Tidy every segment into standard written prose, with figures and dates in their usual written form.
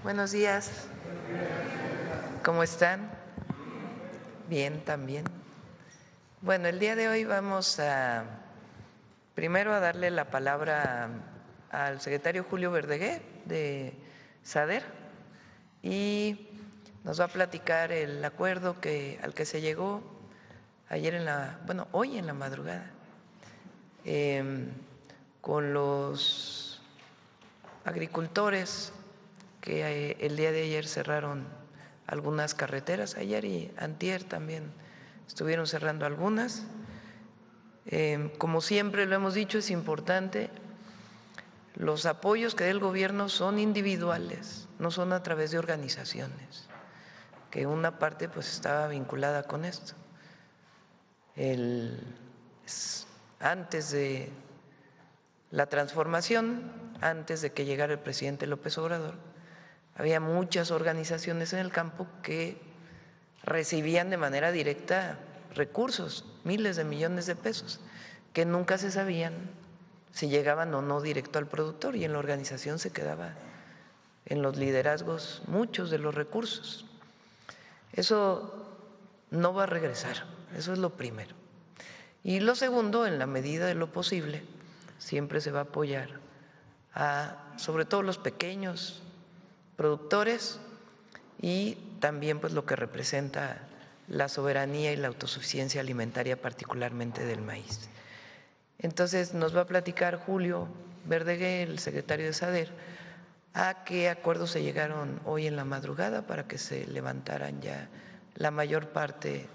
Buenos días. ¿Cómo están? Bien, también. Bueno, el día de hoy vamos primero a darle la palabra al secretario Julio Verdeguer de SADER y nos va a platicar el acuerdo al que se llegó hoy en la madrugada con los agricultores que el día de ayer cerraron algunas carreteras, ayer y antier también estuvieron cerrando algunas. Como siempre lo hemos dicho, es importante, los apoyos que dé el gobierno son individuales, no son a través de organizaciones, que una parte pues estaba vinculada con esto. Antes de la transformación, antes de que llegara el presidente López Obrador, había muchas organizaciones en el campo que recibían de manera directa recursos, miles de millones de pesos, que nunca se sabían si llegaban o no directo al productor, y en la organización se quedaba en los liderazgos muchos de los recursos. Eso no va a regresar, eso es lo primero. Y lo segundo, en la medida de lo posible, siempre se va a apoyar sobre todo los pequeños productores y también pues lo que representa la soberanía y la autosuficiencia alimentaria, particularmente del maíz. Entonces nos va a platicar Julio Verdeguer, el secretario de SADER, a qué acuerdos se llegaron hoy en la madrugada para que se levantaran ya la mayor parte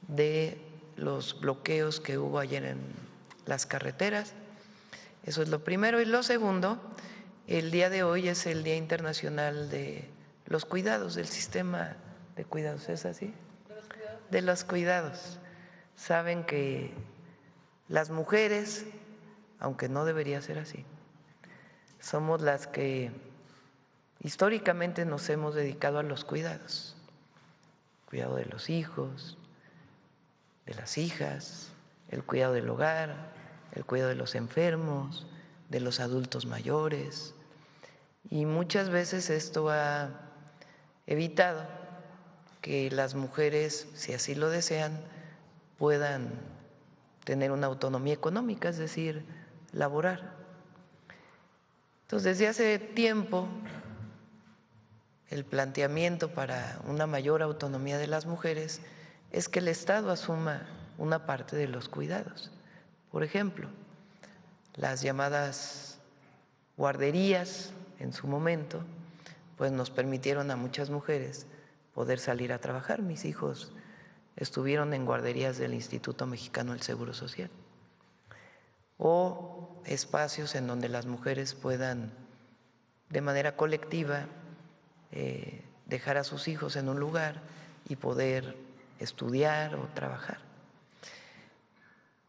de los bloqueos que hubo ayer en las carreteras. Eso es lo primero. Y lo segundo, el día de hoy es el Día Internacional de los Cuidados, del sistema de cuidados, ¿es así? De los cuidados. Saben que las mujeres, aunque no debería ser así, somos las que históricamente nos hemos dedicado a los cuidados, cuidado de los hijos, de las hijas, el cuidado del hogar, el cuidado de los enfermos, de los adultos mayores, y muchas veces esto ha evitado que las mujeres, si así lo desean, puedan tener una autonomía económica, es decir, laborar. Entonces, desde hace tiempo, el planteamiento para una mayor autonomía de las mujeres es que el Estado asuma una parte de los cuidados. Por ejemplo, las llamadas guarderías en su momento, pues nos permitieron a muchas mujeres poder salir a trabajar. Mis hijos estuvieron en guarderías del Instituto Mexicano del Seguro Social, o espacios en donde las mujeres puedan de manera colectiva dejar a sus hijos en un lugar y poder estudiar o trabajar.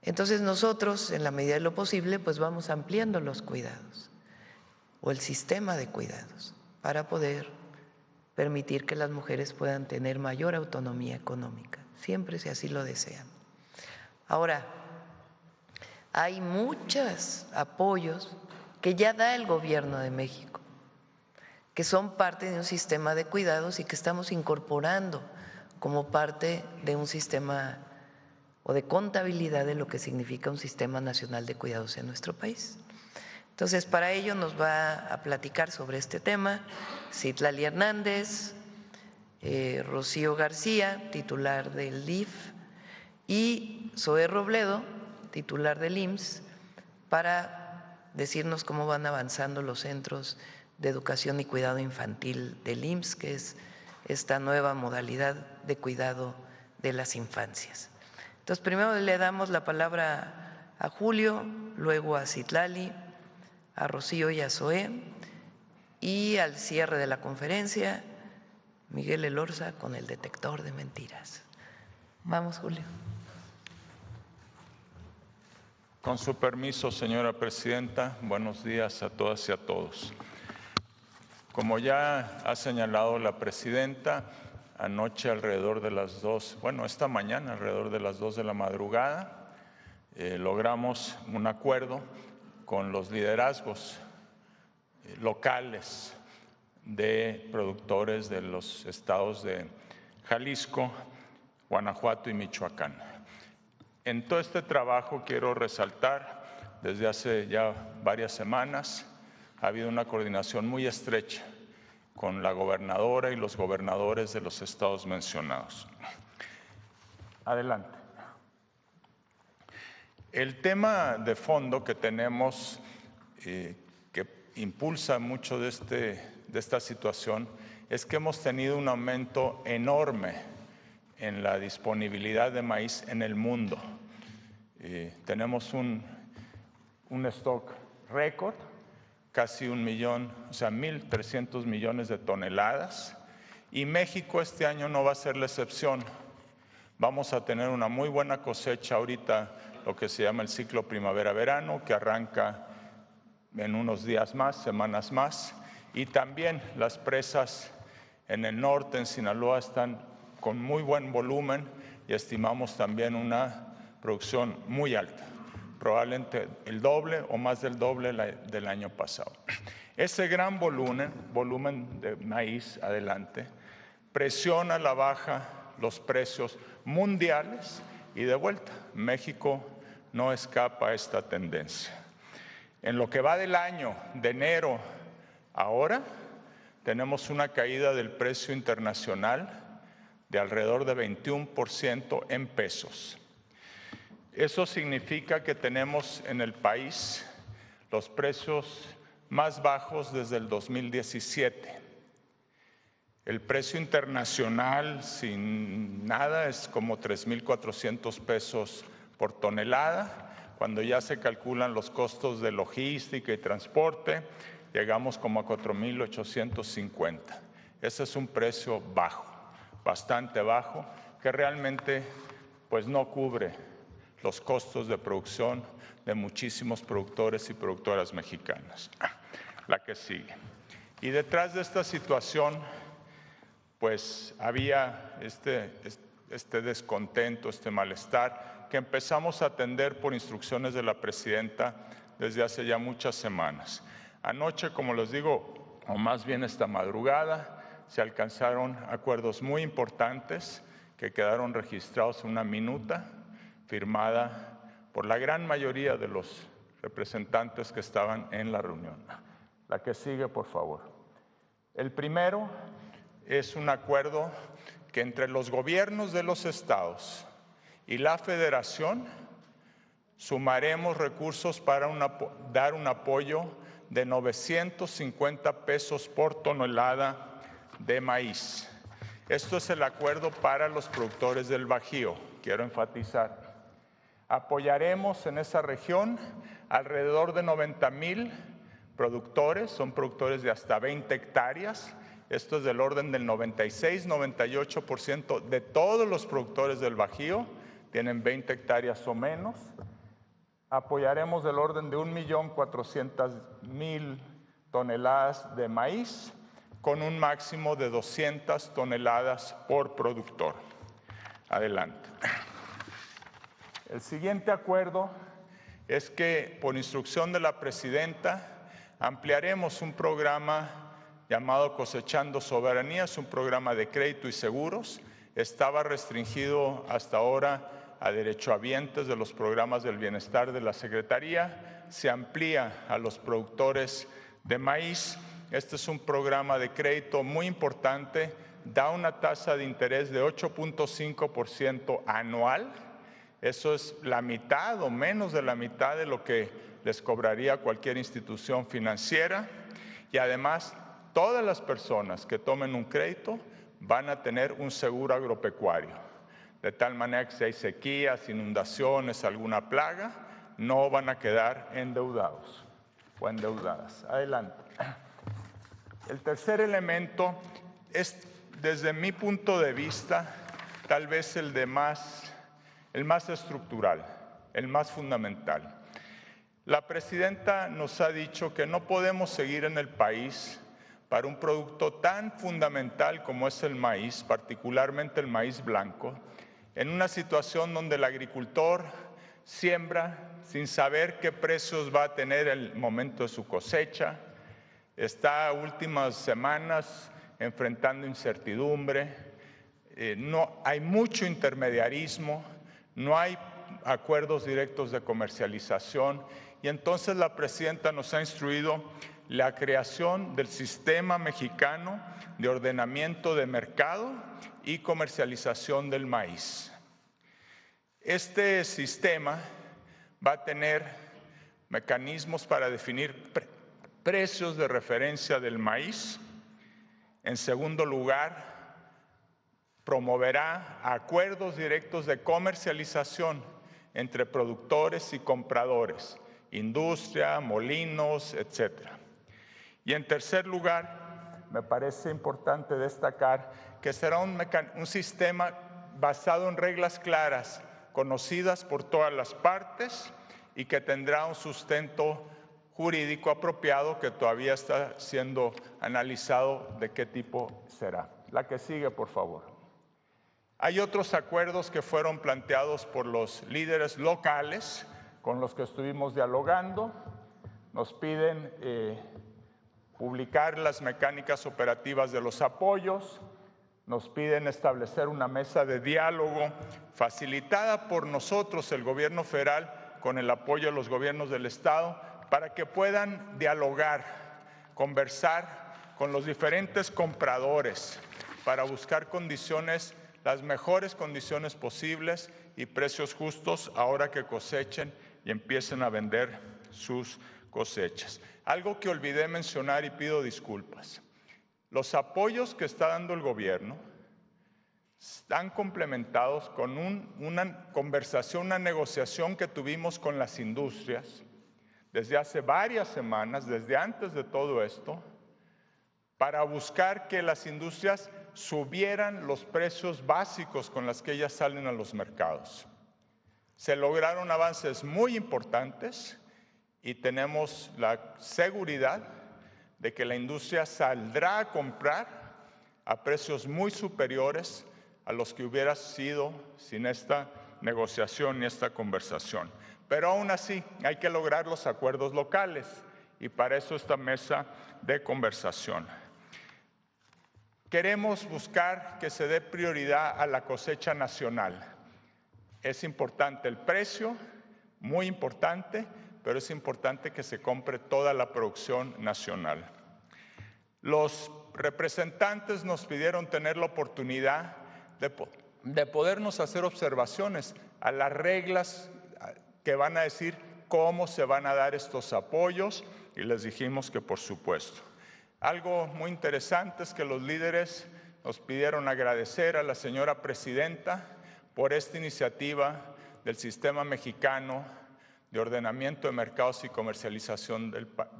Entonces nosotros, en la medida de lo posible, pues vamos ampliando los cuidados o el sistema de cuidados para poder permitir que las mujeres puedan tener mayor autonomía económica, siempre si así lo desean. Ahora, hay muchos apoyos que ya da el gobierno de México, que son parte de un sistema de cuidados y que estamos incorporando como parte de un sistema o de contabilidad de lo que significa un sistema nacional de cuidados en nuestro país. Entonces, para ello nos va a platicar sobre este tema Citlali Hernández, Rocío García, titular del DIF, y Zoé Robledo, titular del IMSS, para decirnos cómo van avanzando los centros de educación y cuidado infantil del IMSS, que es esta nueva modalidad de cuidado de las infancias. Entonces, primero le damos la palabra a Julio, luego a Citlali, a Rocío y a Zoé, y al cierre de la conferencia, Miguel Elorza con el detector de mentiras. Vamos, Julio. Con su permiso, señora presidenta, buenos días a todas y a todos. Como ya ha señalado la presidenta, anoche alrededor de las 2, esta mañana alrededor de las 2 de la madrugada, logramos un acuerdo con los liderazgos locales de productores de los estados de Jalisco, Guanajuato y Michoacán. En todo este trabajo quiero resaltar, desde hace ya varias semanas ha habido una coordinación muy estrecha con la gobernadora y los gobernadores de los estados mencionados. Adelante. El tema de fondo que tenemos, que impulsa mucho de esta situación, es que hemos tenido un aumento enorme en la disponibilidad de maíz en el mundo. Tenemos un stock récord, casi 1.300 millones de toneladas, y México este año no va a ser la excepción. Vamos a tener una muy buena cosecha ahorita, lo que se llama el ciclo primavera-verano, que arranca en unos días más, semanas más, y también las presas en el norte, en Sinaloa, están con muy buen volumen y estimamos también una producción muy alta, probablemente el doble o más del doble del año pasado. Ese gran volumen de maíz, adelante, presiona a la baja los precios mundiales y de vuelta, México no escapa a esta tendencia. En lo que va del año, de enero a ahora, tenemos una caída del precio internacional de alrededor de 21% en pesos. Eso significa que tenemos en el país los precios más bajos desde el 2017. El precio internacional sin nada es como 3.400 pesos por tonelada. Cuando ya se calculan los costos de logística y transporte, llegamos como a 4.850. Ese es un precio bajo, bastante bajo, que realmente pues no cubre los costos de producción de muchísimos productores y productoras mexicanas. La que sigue. Y detrás de esta situación, pues había este descontento, este malestar, que empezamos a atender por instrucciones de la presidenta desde hace ya muchas semanas. Anoche, como les digo, o más bien esta madrugada, se alcanzaron acuerdos muy importantes que quedaron registrados en una minuta firmada por la gran mayoría de los representantes que estaban en la reunión. La que sigue, por favor. El primero es un acuerdo que entre los gobiernos de los estados y la federación sumaremos recursos para dar un apoyo de 950 pesos por tonelada de maíz. Esto es el acuerdo para los productores del Bajío, quiero enfatizar. Apoyaremos en esa región alrededor de 90,000 productores, son productores de hasta 20 hectáreas. Esto es del orden del 96-98% de todos los productores del Bajío, tienen 20 hectáreas o menos. Apoyaremos del orden de 1.400.000 toneladas de maíz, con un máximo de 200 toneladas por productor. Adelante. El siguiente acuerdo es que, por instrucción de la presidenta, ampliaremos un programa llamado Cosechando Soberanía, es un programa de crédito y seguros. Estaba restringido hasta ahora a derechohabientes de los programas del bienestar de la Secretaría, se amplía a los productores de maíz. Este es un programa de crédito muy importante, da una tasa de interés de 8.5% anual. Eso es la mitad o menos de la mitad de lo que les cobraría cualquier institución financiera. Y además, todas las personas que tomen un crédito van a tener un seguro agropecuario. De tal manera que si hay sequías, inundaciones, alguna plaga, no van a quedar endeudados o endeudadas. Adelante. El tercer elemento es, desde mi punto de vista, tal vez el más estructural, el más fundamental. La presidenta nos ha dicho que no podemos seguir en el país para un producto tan fundamental como es el maíz, particularmente el maíz blanco, en una situación donde el agricultor siembra sin saber qué precios va a tener el momento de su cosecha, está últimas semanas enfrentando incertidumbre, no hay mucho intermediarismo, no hay acuerdos directos de comercialización, y entonces la presidenta nos ha instruido la creación del Sistema Mexicano de Ordenamiento de Mercado y Comercialización del Maíz. Este sistema va a tener mecanismos para definir precios de referencia del maíz. En segundo lugar, promoverá acuerdos directos de comercialización entre productores y compradores, industria, molinos, etc. Y en tercer lugar, me parece importante destacar que será un sistema basado en reglas claras, conocidas por todas las partes y que tendrá un sustento jurídico apropiado que todavía está siendo analizado de qué tipo será. La que sigue, por favor. Hay otros acuerdos que fueron planteados por los líderes locales con los que estuvimos dialogando. Nos piden publicar las mecánicas operativas de los apoyos, nos piden establecer una mesa de diálogo facilitada por nosotros, el gobierno federal, con el apoyo de los gobiernos del estado, para que puedan dialogar, conversar con los diferentes compradores para buscar condiciones, las mejores condiciones posibles y precios justos ahora que cosechen y empiecen a vender sus cosechas. Algo que olvidé mencionar y pido disculpas. Los apoyos que está dando el gobierno están complementados con una conversación, una negociación que tuvimos con las industrias desde hace varias semanas, desde antes de todo esto, para buscar que las industrias subieran los precios básicos con los que ellas salen a los mercados. Se lograron avances muy importantes y tenemos la seguridad de que la industria saldrá a comprar a precios muy superiores a los que hubiera sido sin esta negociación y esta conversación. Pero aún así hay que lograr los acuerdos locales y para eso esta mesa de conversación. Queremos buscar que se dé prioridad a la cosecha nacional. Es importante el precio, muy importante, pero es importante que se compre toda la producción nacional. Los representantes nos pidieron tener la oportunidad de podernos hacer observaciones a las reglas que van a decir cómo se van a dar estos apoyos y les dijimos que por supuesto. Algo muy interesante es que los líderes nos pidieron agradecer a la señora presidenta por esta iniciativa del Sistema Mexicano de Ordenamiento de Mercados y Comercialización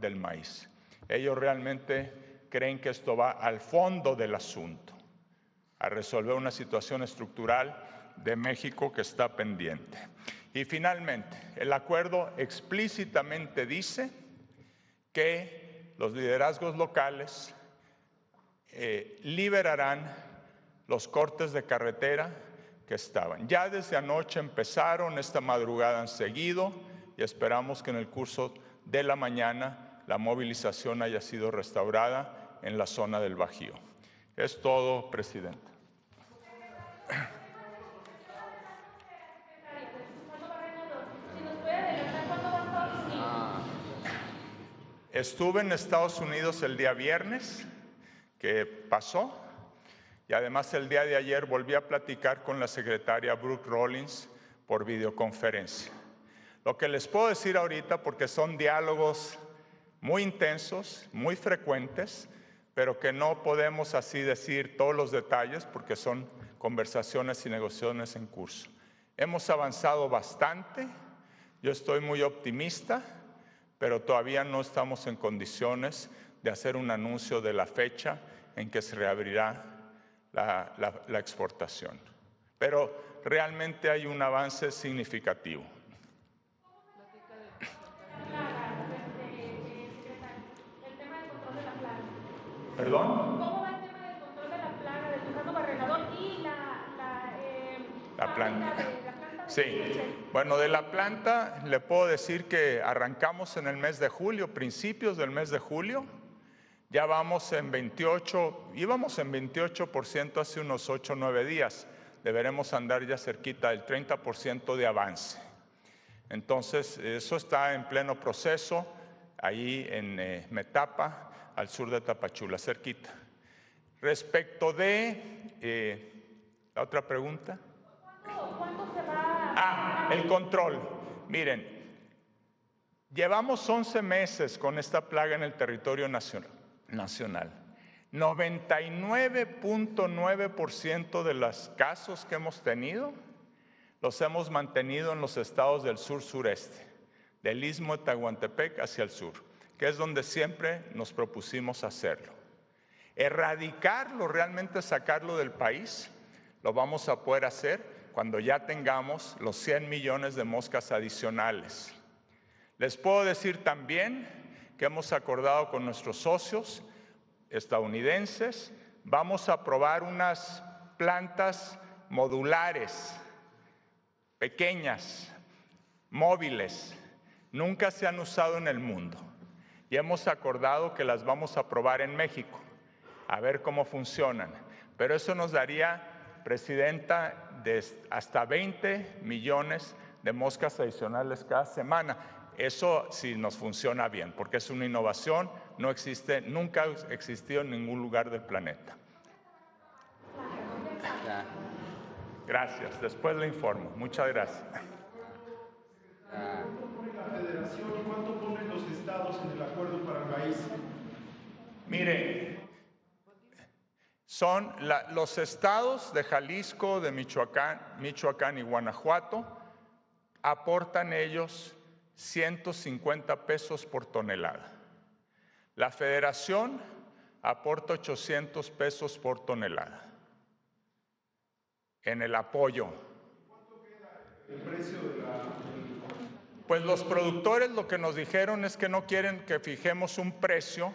del Maíz. Ellos realmente creen que esto va al fondo del asunto, a resolver una situación estructural de México que está pendiente. Y finalmente, el acuerdo explícitamente dice que los liderazgos locales liberarán los cortes de carretera que estaban. Ya desde anoche empezaron, esta madrugada han seguido y esperamos que en el curso de la mañana la movilización haya sido restaurada en la zona del Bajío. Es todo, presidente. Estuve en Estados Unidos el día viernes, que pasó, y además el día de ayer volví a platicar con la secretaria Brooke Rollins por videoconferencia. Lo que les puedo decir ahorita, porque son diálogos muy intensos, muy frecuentes, pero que no podemos así decir todos los detalles porque son conversaciones y negociaciones en curso. Hemos avanzado bastante, yo estoy muy optimista, pero todavía no estamos en condiciones de hacer un anuncio de la fecha en que se reabrirá la exportación. Pero realmente hay un avance significativo. El tema del control de la plaga. ¿Perdón? ¿Cómo va el tema del control de la plaga del gusano barrenador y la planta? Sí, leche? bueno, de la planta le puedo decir que arrancamos en el mes de julio, principios del mes de julio. Ya vamos en 28, íbamos en 28% hace unos 8 o 9 días. Deberemos andar ya cerquita del 30% de avance. Entonces, eso está en pleno proceso, ahí en Metapa, al sur de Tapachula, cerquita. Respecto de la otra pregunta. ¿Cuándo se va? El control. Miren, llevamos 11 meses con esta plaga en el territorio nacional. 99.9% de los casos que hemos tenido los hemos mantenido en los estados del sur-sureste, del Istmo de Tehuantepec hacia el sur, que es donde siempre nos propusimos hacerlo. Erradicarlo, realmente sacarlo del país, lo vamos a poder hacer cuando ya tengamos los 100 millones de moscas adicionales. Les puedo decir también que hemos acordado con nuestros socios estadounidenses, vamos a probar unas plantas modulares, pequeñas, móviles, nunca se han usado en el mundo. Y hemos acordado que las vamos a probar en México, a ver cómo funcionan. Pero eso nos daría, Presidenta, hasta 20 millones de moscas adicionales cada semana. Eso sí nos funciona bien, porque es una innovación, no existe, nunca ha existido en ningún lugar del planeta. Gracias, después le informo. Muchas gracias. ¿Cuánto pone la Federación y cuánto ponen los estados en el acuerdo para el maíz? Mire, son los estados de Jalisco, de Michoacán y Guanajuato, aportan ellos 150 pesos por tonelada. La Federación aporta 800 pesos por tonelada en el apoyo. ¿Cuánto queda el precio de la...? Pues los productores lo que nos dijeron es que no quieren que fijemos un precio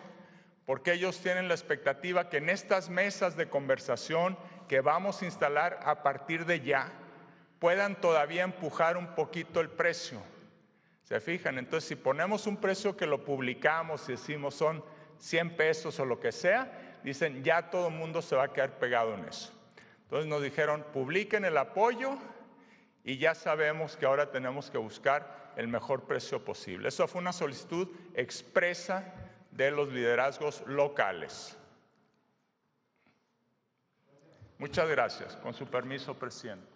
porque ellos tienen la expectativa que en estas mesas de conversación que vamos a instalar a partir de ya puedan todavía empujar un poquito el precio. ¿Se fijan? Entonces, si ponemos un precio que lo publicamos y decimos son 100 pesos o lo que sea, dicen ya todo el mundo se va a quedar pegado en eso. Entonces nos dijeron, publiquen el apoyo y ya sabemos que ahora tenemos que buscar el mejor precio posible. Eso fue una solicitud expresa de los liderazgos locales. Muchas gracias. Con su permiso, Presidente.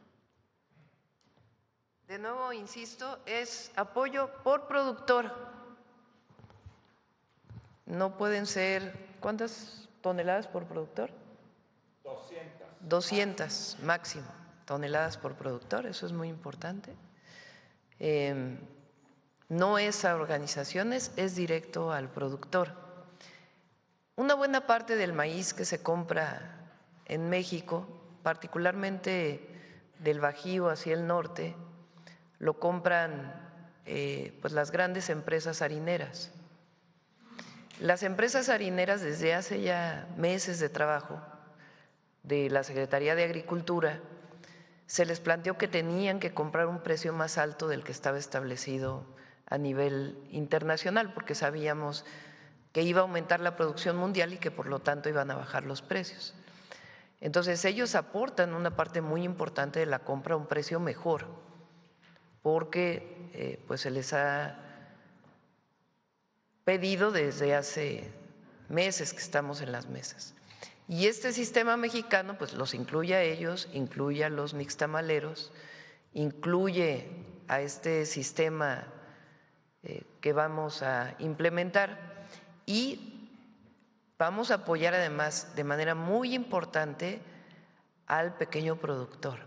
De nuevo, insisto, es apoyo por productor. No pueden ser, ¿cuántas toneladas por productor? 200 máximo toneladas por productor, eso es muy importante. No es a organizaciones, es directo al productor. Una buena parte del maíz que se compra en México, particularmente del Bajío hacia el norte, lo compran pues las grandes empresas harineras. Las empresas harineras, desde hace ya meses de trabajo de la Secretaría de Agricultura, se les planteó que tenían que comprar un precio más alto del que estaba establecido a nivel internacional, porque sabíamos que iba a aumentar la producción mundial y que por lo tanto iban a bajar los precios. Entonces ellos aportan una parte muy importante de la compra a un precio mejor, porque pues se les ha pedido desde hace meses que estamos en las mesas. Y este sistema mexicano pues los incluye a ellos, incluye a los nixtamaleros, incluye a este sistema que vamos a implementar y vamos a apoyar además de manera muy importante al pequeño productor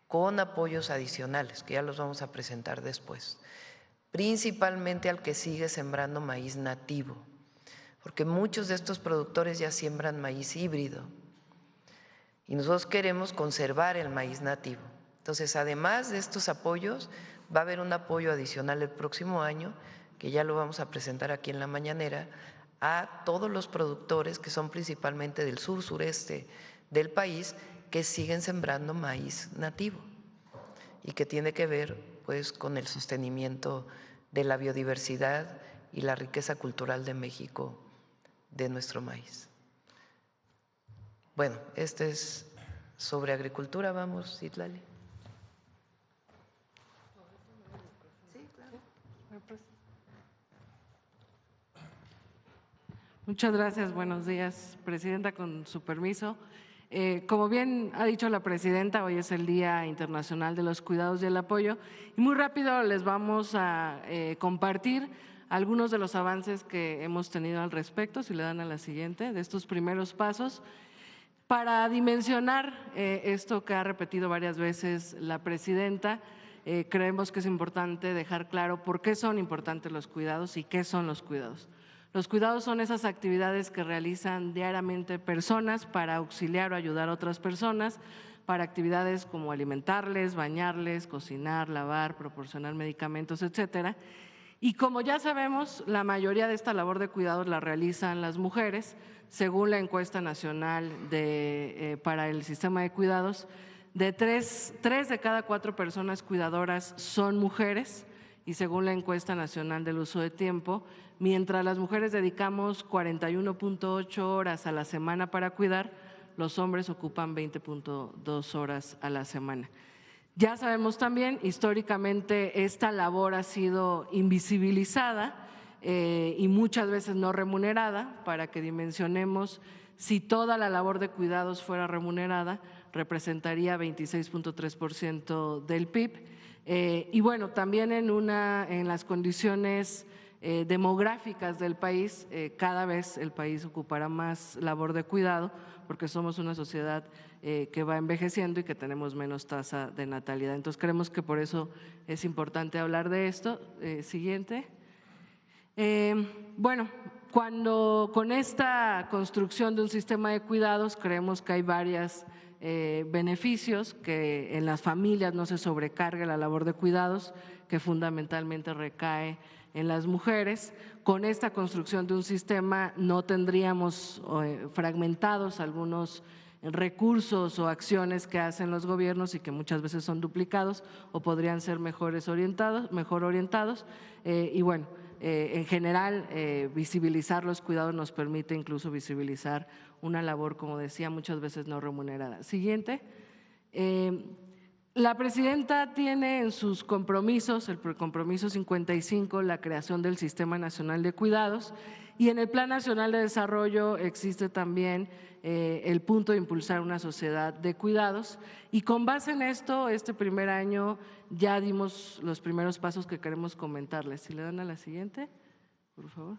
con apoyos adicionales que ya los vamos a presentar después, principalmente al que sigue sembrando maíz nativo, porque muchos de estos productores ya siembran maíz híbrido y nosotros queremos conservar el maíz nativo. Entonces, además de estos apoyos, va a haber un apoyo adicional el próximo año, que ya lo vamos a presentar aquí en la mañanera, a todos los productores que son principalmente del sur-sureste del país que siguen sembrando maíz nativo y que tiene que ver pues con el sostenimiento de la biodiversidad y la riqueza cultural de México de nuestro maíz. Bueno, este es sobre agricultura. Vamos, Citlali. Muchas gracias. Buenos días, Presidenta, con su permiso. Como bien ha dicho la Presidenta, hoy es el Día Internacional de los Cuidados y el Apoyo y muy rápido les vamos a compartir algunos de los avances que hemos tenido al respecto, si le dan a la siguiente, de estos primeros pasos, para dimensionar esto que ha repetido varias veces la Presidenta. Creemos que es importante dejar claro por qué son importantes los cuidados y qué son los cuidados. Los cuidados son esas actividades que realizan diariamente personas para auxiliar o ayudar a otras personas, para actividades como alimentarles, bañarles, cocinar, lavar, proporcionar medicamentos, etcétera. Y como ya sabemos, la mayoría de esta labor de cuidados la realizan las mujeres, según la encuesta nacional para el sistema de cuidados. Tres de cada 4 personas cuidadoras son mujeres y según la encuesta nacional del uso de tiempo, mientras las mujeres dedicamos 41.8 horas a la semana para cuidar, los hombres ocupan 20.2 horas a la semana. Ya sabemos también, históricamente esta labor ha sido invisibilizada y muchas veces no remunerada. Para que dimensionemos, si toda la labor de cuidados fuera remunerada, representaría 26.3% del PIB. Y bueno, también en las condiciones demográficas del país, cada vez el país ocupará más labor de cuidado porque somos una sociedad que va envejeciendo y que tenemos menos tasa de natalidad. Entonces creemos que por eso es importante hablar de esto. Siguiente. Bueno, con esta construcción de un sistema de cuidados creemos que hay varios beneficios, que en las familias no se sobrecargue la labor de cuidados, que fundamentalmente recae en las mujeres. Con esta construcción de un sistema no tendríamos fragmentados algunos recursos o acciones que hacen los gobiernos y que muchas veces son duplicados o podrían ser mejor orientados. Y bueno, en general, visibilizar los cuidados nos permite incluso visibilizar una labor, como decía, muchas veces no remunerada. Siguiente. La Presidenta tiene en sus compromisos, el compromiso 55, la creación del Sistema Nacional de Cuidados, y en el Plan Nacional de Desarrollo existe también el punto de impulsar una sociedad de cuidados, y con base en esto, este primer año ya dimos los primeros pasos que queremos comentarles. Si le dan a la siguiente, por favor.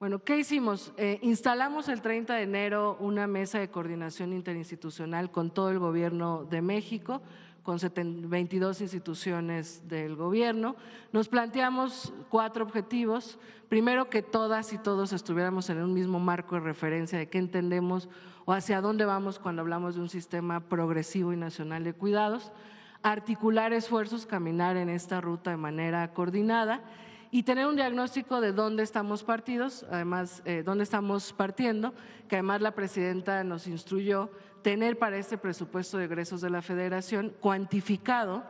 Bueno, ¿qué hicimos? Instalamos el 30 de enero una mesa de coordinación interinstitucional con todo el Gobierno de México, con 22 instituciones del gobierno. Nos planteamos 4 objetivos. Primero, que todas y todos estuviéramos en un mismo marco de referencia de qué entendemos o hacia dónde vamos cuando hablamos de un sistema progresivo y nacional de cuidados. Articular esfuerzos, caminar en esta ruta de manera coordinada y tener un diagnóstico de dónde estamos dónde estamos partiendo, que además la Presidenta nos instruyó tener para este presupuesto de egresos de la Federación cuantificado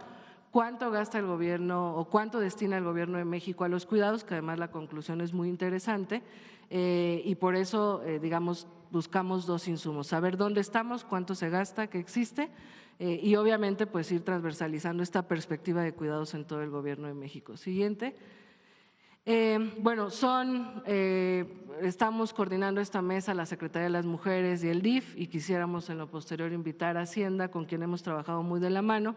cuánto gasta el gobierno o cuánto destina el Gobierno de México a los cuidados, que además la conclusión es muy interesante y por eso, digamos, buscamos 2 insumos: saber dónde estamos, cuánto se gasta, qué existe y obviamente pues ir transversalizando esta perspectiva de cuidados en todo el Gobierno de México. Siguiente. Bueno, estamos coordinando esta mesa la Secretaría de las Mujeres y el DIF y quisiéramos en lo posterior invitar a Hacienda, con quien hemos trabajado muy de la mano.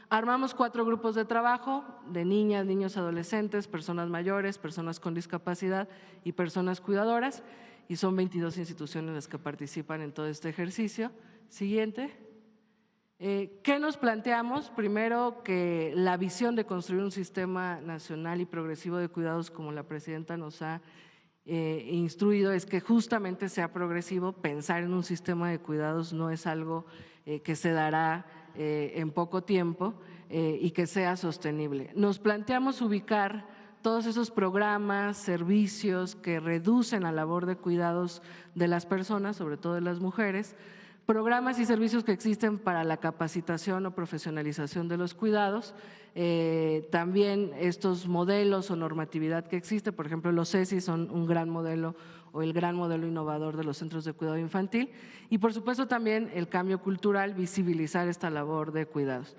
Armamos 4 grupos de trabajo de niñas, niños, adolescentes, personas mayores, personas con discapacidad y personas cuidadoras, y son 22 instituciones las que participan en todo este ejercicio. Siguiente. ¿Qué nos planteamos? Primero, que la visión de construir un sistema nacional y progresivo de cuidados, como la Presidenta nos ha instruido, es que justamente sea progresivo. Pensar en un sistema de cuidados no es algo que se dará en poco tiempo y que sea sostenible. Nos planteamos ubicar todos esos programas, servicios que reducen la labor de cuidados de las personas, sobre todo de las mujeres, programas y servicios que existen para la capacitación o profesionalización de los cuidados, también estos modelos o normatividad que existe, por ejemplo, los CESI son un gran modelo o el gran modelo innovador de los centros de cuidado infantil y, por supuesto, también el cambio cultural, visibilizar esta labor de cuidados.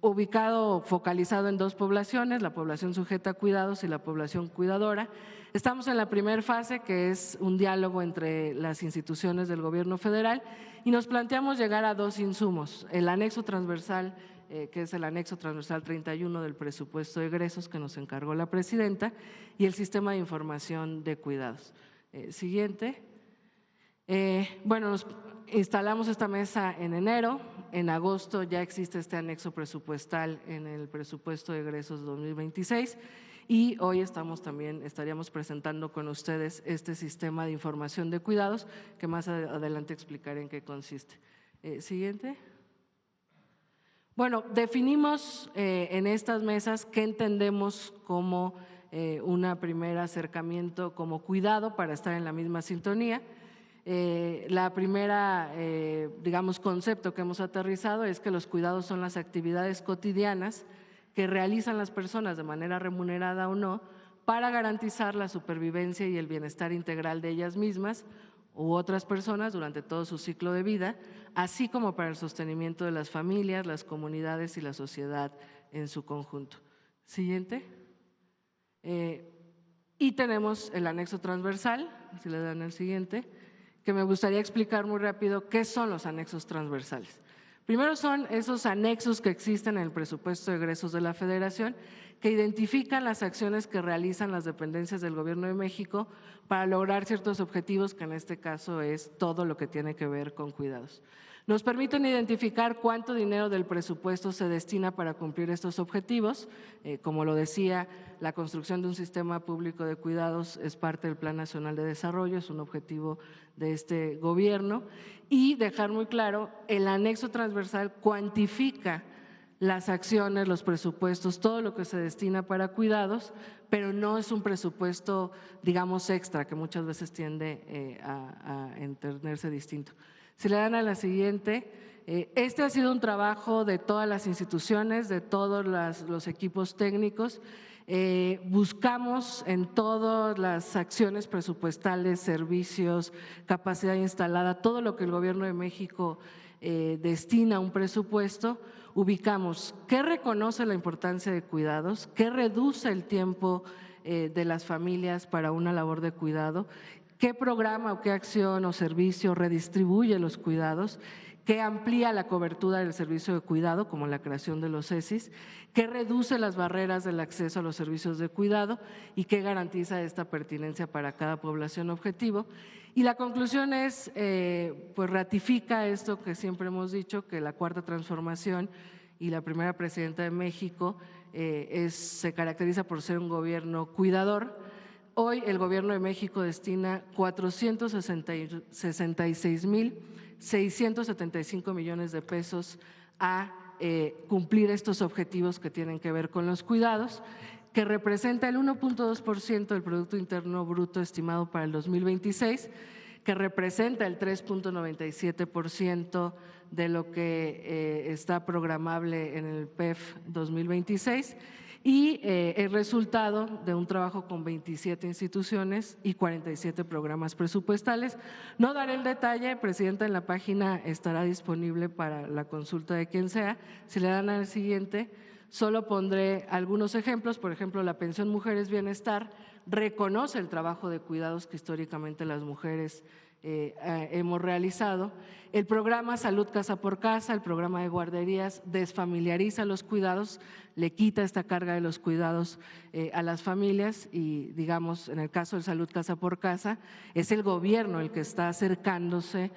Ubicado, focalizado en dos poblaciones, la población sujeta a cuidados y la población cuidadora. Estamos en la primera fase, que es un diálogo entre las instituciones del gobierno federal y nos planteamos llegar a dos insumos, el anexo transversal, que es el anexo transversal 31 del presupuesto de egresos que nos encargó la presidenta, y el sistema de información de cuidados. Siguiente. Bueno, nos instalamos esta mesa en enero, en agosto ya existe este anexo presupuestal en el presupuesto de egresos 2026 y hoy estaríamos presentando con ustedes este sistema de información de cuidados que más adelante explicaré en qué consiste. Siguiente. Bueno, definimos en estas mesas qué entendemos como un primer acercamiento como cuidado para estar en la misma sintonía. La primera, digamos, concepto que hemos aterrizado es que los cuidados son las actividades cotidianas que realizan las personas de manera remunerada o no para garantizar la supervivencia y el bienestar integral de ellas mismas u otras personas durante todo su ciclo de vida, así como para el sostenimiento de las familias, las comunidades y la sociedad en su conjunto. Siguiente. Y tenemos el anexo transversal, si le dan el siguiente, que me gustaría explicar muy rápido qué son los anexos transversales. Primero son esos anexos que existen en el presupuesto de egresos de la Federación que identifican las acciones que realizan las dependencias del Gobierno de México para lograr ciertos objetivos, que en este caso es todo lo que tiene que ver con cuidados. Nos permiten identificar cuánto dinero del presupuesto se destina para cumplir estos objetivos. Como lo decía, la construcción de un sistema público de cuidados es parte del Plan Nacional de Desarrollo, es un objetivo de este gobierno. Y dejar muy claro, el anexo transversal cuantifica las acciones, los presupuestos, todo lo que se destina para cuidados, pero no es un presupuesto, digamos, extra, que muchas veces tiende a entenderse distinto. Si le dan a la siguiente, este ha sido un trabajo de todas las instituciones, de todos los equipos técnicos. Buscamos en todas las acciones presupuestales, servicios, capacidad instalada, todo lo que el Gobierno de México destina a un presupuesto, ubicamos qué reconoce la importancia de cuidados, qué reduce el tiempo de las familias para una labor de cuidado, qué programa o qué acción o servicio redistribuye los cuidados, qué amplía la cobertura del servicio de cuidado, como la creación de los CESIs, qué reduce las barreras del acceso a los servicios de cuidado y qué garantiza esta pertinencia para cada población objetivo. Y la conclusión es, pues ratifica esto que siempre hemos dicho, que la Cuarta Transformación y la primera presidenta de México se caracteriza por ser un gobierno cuidador. Hoy el Gobierno de México destina 466,675 millones de pesos a cumplir estos objetivos que tienen que ver con los cuidados, que representa el 1.2% del Producto Interno Bruto estimado para el 2026, que representa el 3.97% de lo que está programable en el PEF 2026 y el resultado de un trabajo con 27 instituciones y 47 programas presupuestales. No daré el detalle, Presidenta, en la página estará disponible para la consulta de quien sea. Si le dan al siguiente, solo pondré algunos ejemplos. Por ejemplo, la pensión Mujeres Bienestar reconoce el trabajo de cuidados que históricamente las mujeres hemos realizado. El programa Salud Casa por Casa, el programa de guarderías, desfamiliariza los cuidados, le quita esta carga de los cuidados a las familias y, digamos, en el caso del Salud Casa por Casa, es el gobierno el que está acercándose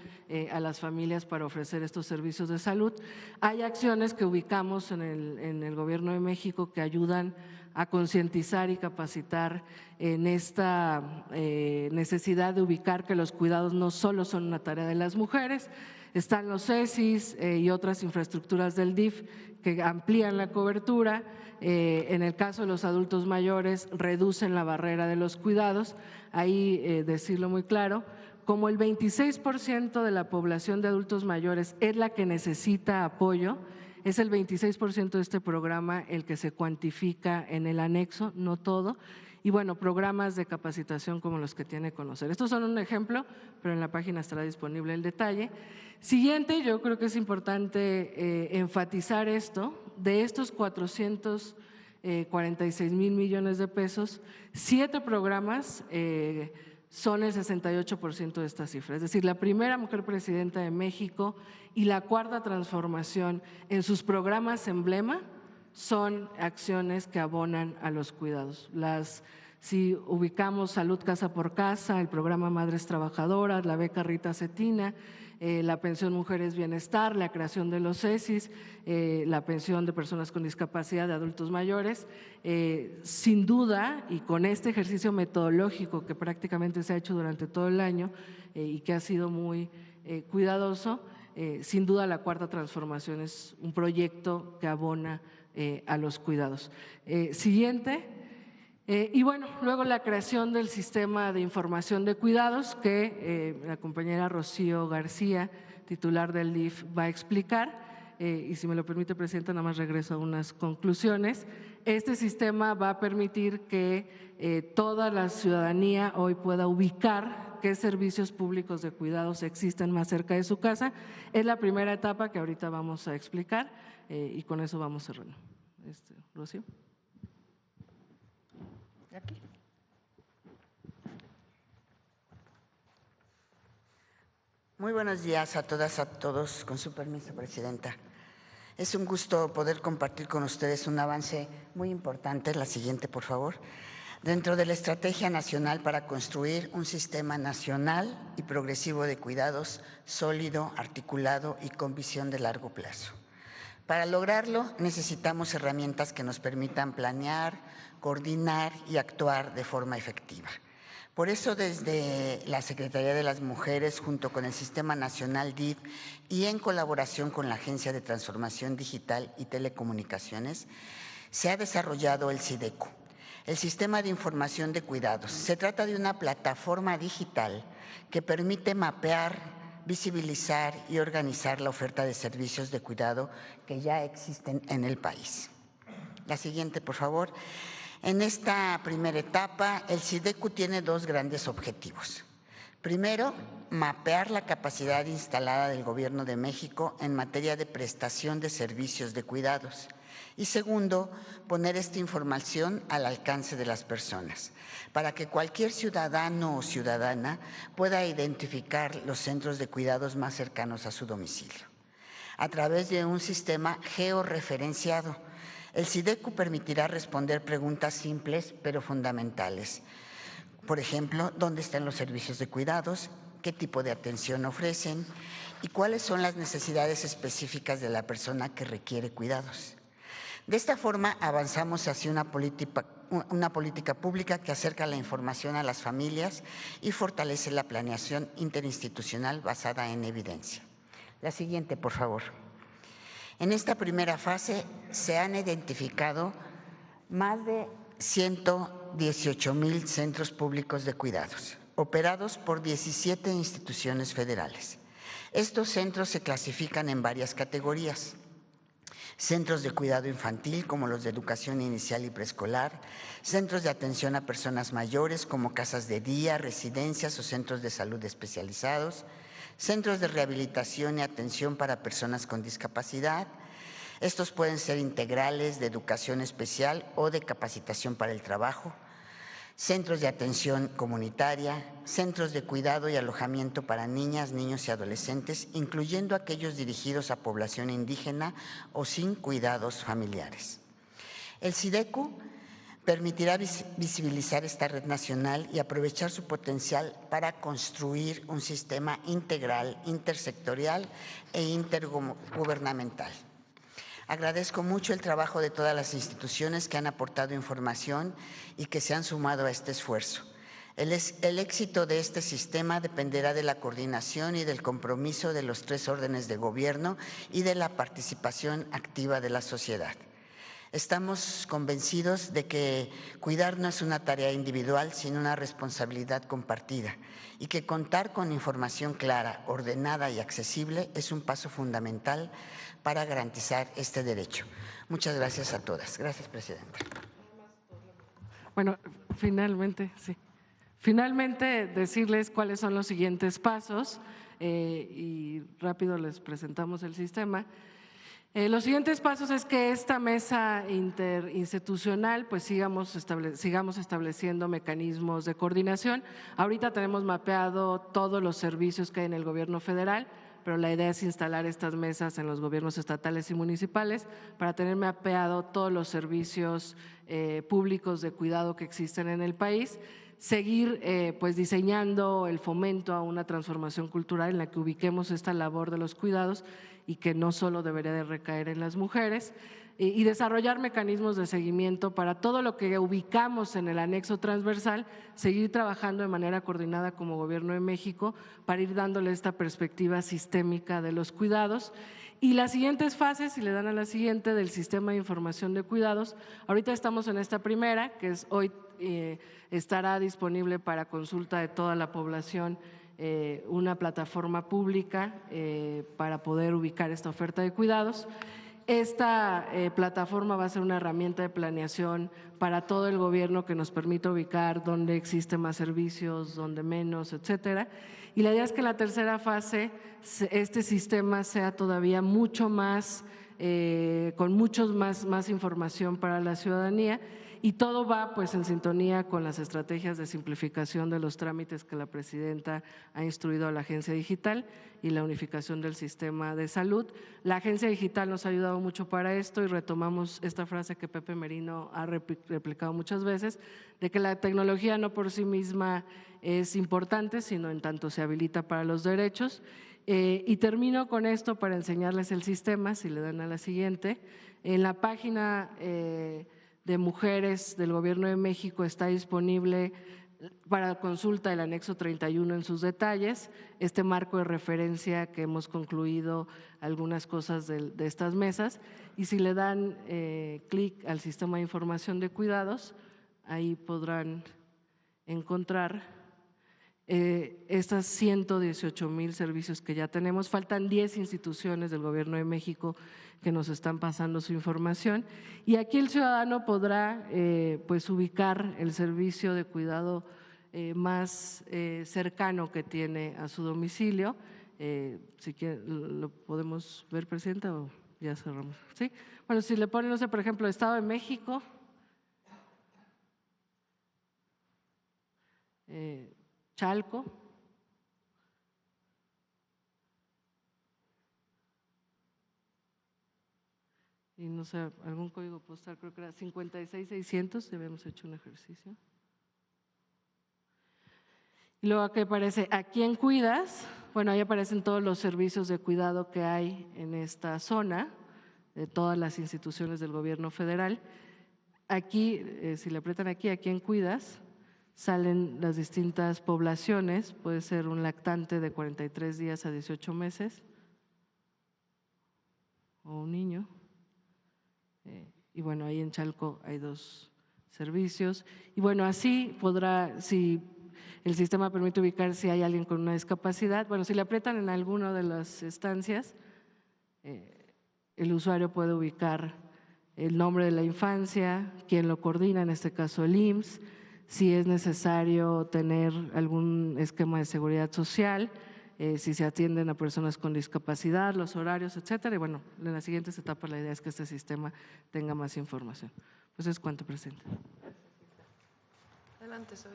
a las familias para ofrecer estos servicios de salud. Hay acciones que ubicamos en el Gobierno de México que ayudan a concientizar y capacitar en esta necesidad de ubicar que los cuidados no solo son una tarea de las mujeres. Están los CESIs y otras infraestructuras del DIF que amplían la cobertura. En el caso de los adultos mayores, reducen la barrera de los cuidados. Ahí decirlo muy claro, como el 26% de la población de adultos mayores es la que necesita apoyo, es el 26% de este programa el que se cuantifica en el anexo, no todo. Y bueno, programas de capacitación como los que tiene Conocer. Estos son un ejemplo, pero en la página estará disponible el detalle. Siguiente, yo creo que es importante enfatizar esto, de estos 446,000 millones de pesos, 7 programas son el 68% de esta cifra. Es decir, la primera mujer presidenta de México y la cuarta transformación en sus programas emblema son acciones que abonan a los cuidados. Si ubicamos Salud Casa por Casa, el programa Madres Trabajadoras, la beca Rita Cetina, la pensión Mujeres Bienestar, la creación de los CESIS, la pensión de personas con discapacidad de adultos mayores, sin duda, y con este ejercicio metodológico que prácticamente se ha hecho durante todo el año y que ha sido muy cuidadoso, sin duda la cuarta transformación es un proyecto que abona a los cuidados. Siguiente. Y bueno, luego la creación del sistema de información de cuidados que la compañera Rocío García, titular del DIF, va a explicar. Y si me lo permite, Presidenta, nada más regreso a unas conclusiones. Este sistema va a permitir que toda la ciudadanía hoy pueda ubicar qué servicios públicos de cuidados existen más cerca de su casa. Es la primera etapa que ahorita vamos a explicar y con eso vamos cerrando. Rocío. Aquí. Muy buenos días a todas, a todos. Con su permiso, Presidenta. Es un gusto poder compartir con ustedes un avance muy importante. La siguiente, por favor. Dentro de la Estrategia Nacional para construir un sistema nacional y progresivo de cuidados sólido, articulado y con visión de largo plazo. Para lograrlo necesitamos herramientas que nos permitan planear, coordinar y actuar de forma efectiva. Por eso, desde la Secretaría de las Mujeres, junto con el Sistema Nacional DIF y en colaboración con la Agencia de Transformación Digital y Telecomunicaciones, se ha desarrollado el SIDECU, el Sistema de Información de Cuidados. Se trata de una plataforma digital que permite mapear, visibilizar y organizar la oferta de servicios de cuidado que ya existen en el país. La siguiente, por favor. En esta primera etapa, el SIDECU tiene dos grandes objetivos. Primero, mapear la capacidad instalada del Gobierno de México en materia de prestación de servicios de cuidados. Y segundo, poner esta información al alcance de las personas, para que cualquier ciudadano o ciudadana pueda identificar los centros de cuidados más cercanos a su domicilio. A través de un sistema georreferenciado, el SIDECU permitirá responder preguntas simples pero fundamentales. Por ejemplo, ¿dónde están los servicios de cuidados? ¿Qué tipo de atención ofrecen? ¿Y cuáles son las necesidades específicas de la persona que requiere cuidados? De esta forma avanzamos hacia una política pública que acerca la información a las familias y fortalece la planeación interinstitucional basada en evidencia. La siguiente, por favor. En esta primera fase se han identificado más de 118,000 centros públicos de cuidados, operados por 17 instituciones federales. Estos centros se clasifican en varias categorías. Centros de cuidado infantil, como los de educación inicial y preescolar, centros de atención a personas mayores, como casas de día, residencias o centros de salud especializados, centros de rehabilitación y atención para personas con discapacidad. Estos pueden ser integrales, de educación especial o de capacitación para el trabajo, centros de atención comunitaria, centros de cuidado y alojamiento para niñas, niños y adolescentes, incluyendo aquellos dirigidos a población indígena o sin cuidados familiares. El SIDECU permitirá visibilizar esta red nacional y aprovechar su potencial para construir un sistema integral, intersectorial e intergubernamental. Agradezco mucho el trabajo de todas las instituciones que han aportado información y que se han sumado a este esfuerzo. El éxito de este sistema dependerá de la coordinación y del compromiso de los 3 órdenes de gobierno y de la participación activa de la sociedad. Estamos convencidos de que cuidar no es una tarea individual, sino una responsabilidad compartida, y que contar con información clara, ordenada y accesible es un paso fundamental para garantizar este derecho. Muchas gracias a todas. Gracias, Presidenta. Bueno, finalmente, sí. Finalmente, decirles cuáles son los siguientes pasos y rápido les presentamos el sistema. Los siguientes pasos es que esta mesa interinstitucional pues sigamos estableciendo mecanismos de coordinación. Ahorita tenemos mapeado todos los servicios que hay en el gobierno federal, pero la idea es instalar estas mesas en los gobiernos estatales y municipales para tener mapeado todos los servicios públicos de cuidado que existen en el país. Seguir pues diseñando el fomento a una transformación cultural en la que ubiquemos esta labor de los cuidados y que no solo debería de recaer en las mujeres, y desarrollar mecanismos de seguimiento para todo lo que ubicamos en el anexo transversal, seguir trabajando de manera coordinada como Gobierno de México para ir dándole esta perspectiva sistémica de los cuidados. Y las siguientes fases, si le dan a la siguiente, del sistema de información de cuidados, ahorita estamos en esta primera, que es hoy estará disponible para consulta de toda la población una plataforma pública para poder ubicar esta oferta de cuidados. Esta plataforma va a ser una herramienta de planeación para todo el gobierno que nos permita ubicar dónde existen más servicios, dónde menos, etcétera. Y la idea es que en la tercera fase este sistema sea todavía mucho más, con más información para la ciudadanía, y todo va pues en sintonía con las estrategias de simplificación de los trámites que la Presidenta ha instruido a la Agencia Digital y la unificación del sistema de salud. La Agencia Digital nos ha ayudado mucho para esto y retomamos esta frase que Pepe Merino ha replicado muchas veces, de que la tecnología no por sí misma es importante, sino en tanto se habilita para los derechos. Y termino con esto para enseñarles el sistema, si le dan a la siguiente. En la página de mujeres del Gobierno de México está disponible para consulta el anexo 31 en sus detalles, este marco de referencia que hemos concluido algunas cosas de estas mesas, y si le dan clic al sistema de información de cuidados, ahí podrán encontrar estas 118,000 servicios que ya tenemos. Faltan 10 instituciones del Gobierno de México que nos están pasando su información, y aquí el ciudadano podrá pues ubicar el servicio de cuidado más cercano que tiene a su domicilio. Si quiere, ¿lo podemos ver, Presidenta, o ya cerramos? ¿Sí? Bueno, si le ponen, no sé, por ejemplo, Estado de México, Chalco, y no sé, algún código postal, creo que era 56600, habíamos hecho un ejercicio. Y luego aquí aparece ¿a quién cuidas? Bueno, ahí aparecen todos los servicios de cuidado que hay en esta zona, de todas las instituciones del gobierno federal. Aquí, si le aprietan aquí, ¿a quién cuidas?, salen las distintas poblaciones, puede ser un lactante de 43 días a 18 meses o un niño. Y bueno, ahí en Chalco hay 2 servicios. Y bueno, así podrá, si el sistema permite ubicar si hay alguien con una discapacidad, bueno, si le aprietan en alguna de las estancias, el usuario puede ubicar el nombre de la infancia, quién lo coordina, en este caso el IMSS, si es necesario tener algún esquema de seguridad social, si se atienden a personas con discapacidad, los horarios, etcétera. Y bueno, en las siguientes etapas la idea es que este sistema tenga más información. Pues es cuanto, Presidenta. Adelante, Zoe.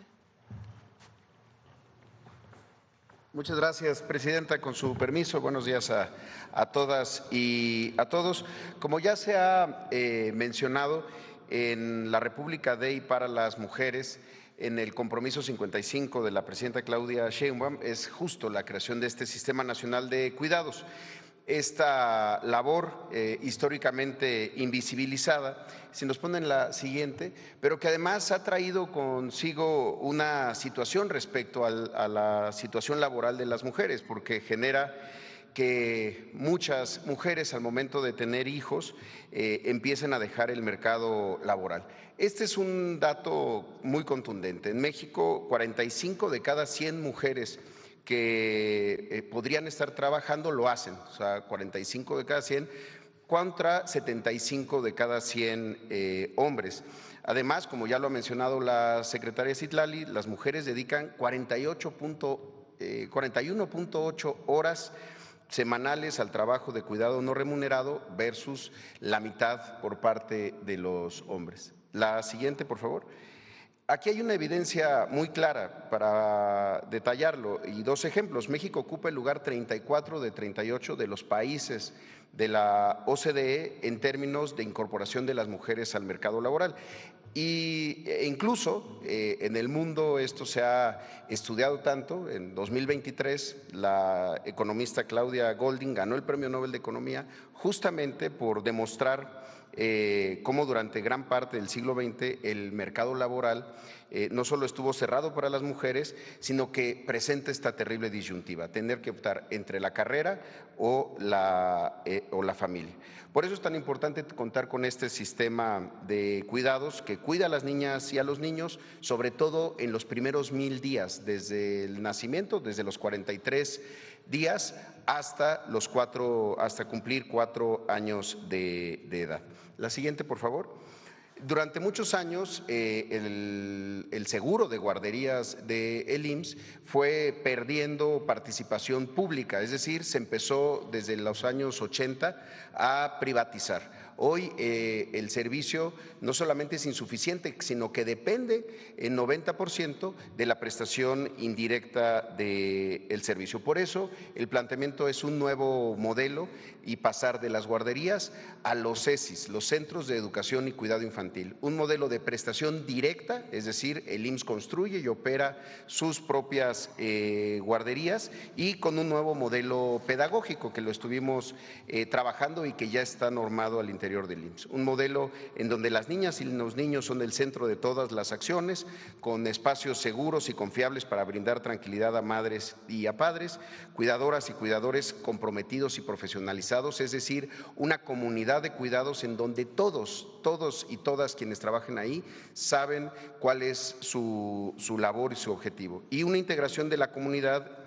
Muchas gracias, Presidenta. Con su permiso, buenos días a todas y a todos. Como ya se ha mencionado, en la República de y para las mujeres, en el compromiso 55 de la Presidenta Claudia Sheinbaum, es justo la creación de este Sistema Nacional de Cuidados. Esta labor históricamente invisibilizada, si nos ponen la siguiente, pero que además ha traído consigo una situación respecto a la situación laboral de las mujeres, porque genera que muchas mujeres al momento de tener hijos empiecen a dejar el mercado laboral. Este es un dato muy contundente. En México, 45 de cada 100 mujeres que podrían estar trabajando lo hacen, o sea, 45 de cada 100 contra 75 de cada 100 hombres. Además, como ya lo ha mencionado la secretaria Citlali, las mujeres dedican 41.8 horas semanales al trabajo de cuidado no remunerado versus la mitad por parte de los hombres. La siguiente, por favor. Aquí hay una evidencia muy clara para detallarlo y dos ejemplos. México ocupa el lugar 34 de 38 de los países de la OCDE en términos de incorporación de las mujeres al mercado laboral. E incluso en el mundo esto se ha estudiado tanto. En 2023 la economista Claudia Goldin ganó el Premio Nobel de Economía justamente por demostrar cómo durante gran parte del siglo XX el mercado laboral no solo estuvo cerrado para las mujeres, sino que presenta esta terrible disyuntiva, tener que optar entre la carrera o la familia. Por eso es tan importante contar con este sistema de cuidados que cuida a las niñas y a los niños, sobre todo en los primeros 1000 días, desde el nacimiento, desde los 43 días hasta cumplir 4 años de edad. La siguiente, por favor. Durante muchos años el seguro de guarderías del IMSS fue perdiendo participación pública, es decir, se empezó desde los años 80 a privatizar. Hoy el servicio no solamente es insuficiente, sino que depende en 90% de la prestación indirecta del servicio. Por eso el planteamiento es un nuevo modelo y pasar de las guarderías a los CESIs, los Centros de Educación y Cuidado Infantil. Un modelo de prestación directa, es decir, el IMSS construye y opera sus propias guarderías y con un nuevo modelo pedagógico que lo estuvimos trabajando y que ya está normado al interior del IMSS. Un modelo en donde las niñas y los niños son el centro de todas las acciones, con espacios seguros y confiables para brindar tranquilidad a madres y a padres, cuidadoras y cuidadores comprometidos y profesionalizados, es decir, una comunidad de cuidados en donde todos y todas quienes trabajen ahí saben cuál es su labor y su objetivo. Y una integración de la comunidad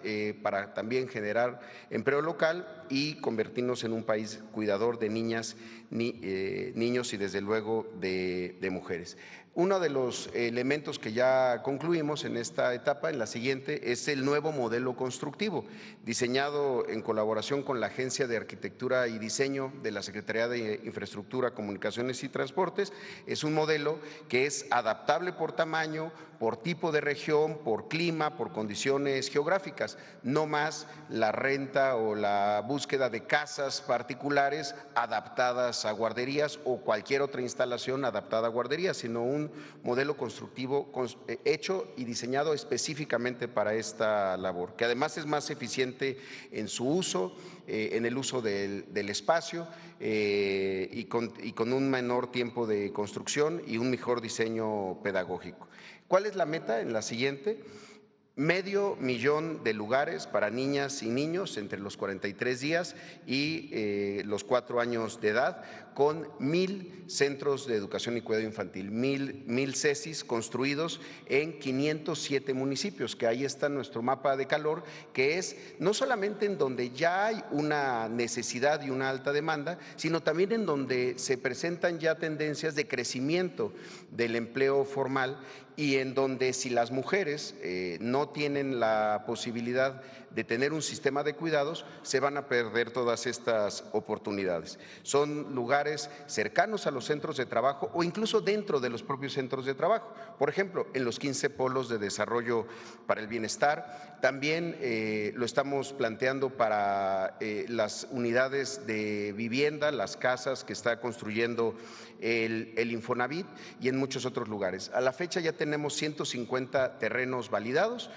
para también generar empleo local y convertirnos en un país cuidador de niñas, niños y desde luego de mujeres. Uno de los elementos que ya concluimos en esta etapa, en la siguiente, es el nuevo modelo constructivo, diseñado en colaboración con la Agencia de Arquitectura y Diseño de la Secretaría de Infraestructura, Comunicaciones y Transportes. Es un modelo que es adaptable por tamaño, por tipo de región, por clima, por condiciones geográficas, no más la renta o la búsqueda de casas particulares adaptadas a guarderías o cualquier otra instalación adaptada a guarderías, sino un modelo constructivo hecho y diseñado específicamente para esta labor, que además es más eficiente en su uso, en el uso del espacio y con un menor tiempo de construcción y un mejor diseño pedagógico. ¿Cuál es la meta en la siguiente? 500,000 de lugares para niñas y niños entre los 43 días y los 4 años de edad, con 1000 centros de educación y cuidado infantil, 1000 CESIs construidos en 507 municipios, que ahí está nuestro mapa de calor, que es no solamente en donde ya hay una necesidad y una alta demanda, sino también en donde se presentan ya tendencias de crecimiento del empleo formal y en donde si las mujeres no tienen la posibilidad de tener un sistema de cuidados, se van a perder todas estas oportunidades. Son lugares cercanos a los centros de trabajo o incluso dentro de los propios centros de trabajo. Por ejemplo, en los 15 polos de desarrollo para el bienestar, también lo estamos planteando para las unidades de vivienda, las casas que está construyendo el Infonavit y en muchos otros lugares. A la fecha ya tenemos 150 terrenos validados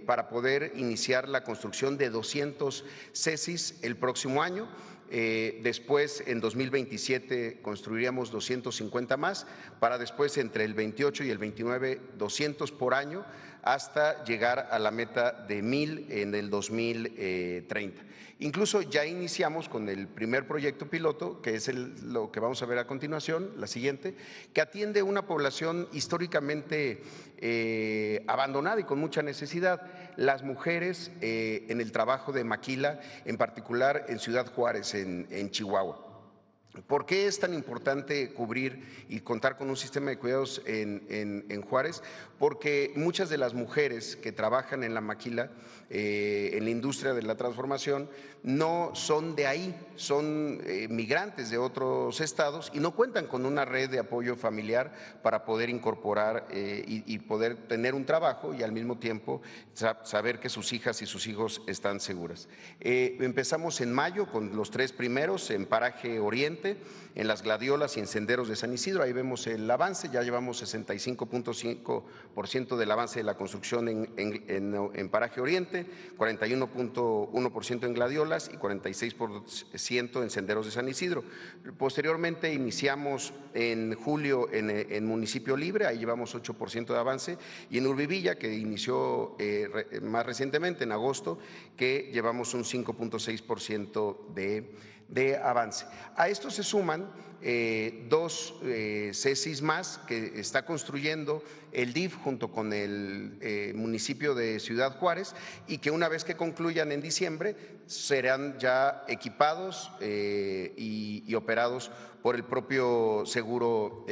para poder iniciar la construcción de 200 CESIs el próximo año. Después, en 2027, construiríamos 250 más, para después, entre el 28 y el 29, 200 por año, hasta llegar a la meta de 1,000 en el 2030. Incluso ya iniciamos con el primer proyecto piloto, que es lo que vamos a ver a continuación, la siguiente, que atiende una población históricamente abandonada y con mucha necesidad, las mujeres en el trabajo de maquila, en particular en Ciudad Juárez, en Chihuahua. ¿Por qué es tan importante cubrir y contar con un sistema de cuidados en Juárez? Porque muchas de las mujeres que trabajan en la maquila, en la industria de la transformación, no son de ahí, son migrantes de otros estados y no cuentan con una red de apoyo familiar para poder incorporar y poder tener un trabajo y al mismo tiempo saber que sus hijas y sus hijos están seguras. Empezamos en mayo con los 3 primeros en Paraje Oriente, en Las Gladiolas y en Senderos de San Isidro. Ahí vemos el avance, ya llevamos 65.5% del avance de la construcción en Paraje Oriente, 41.1% en Gladiolas y 46% en Senderos de San Isidro. Posteriormente iniciamos en julio en Municipio Libre, ahí llevamos 8% de avance, y en Urbivilla, que inició más recientemente en agosto, que llevamos un 5.6% de avance. A esto se suman 2 CECIS más que está construyendo el DIF junto con el municipio de Ciudad Juárez y que una vez que concluyan en diciembre serán ya equipados y operados por el propio Seguro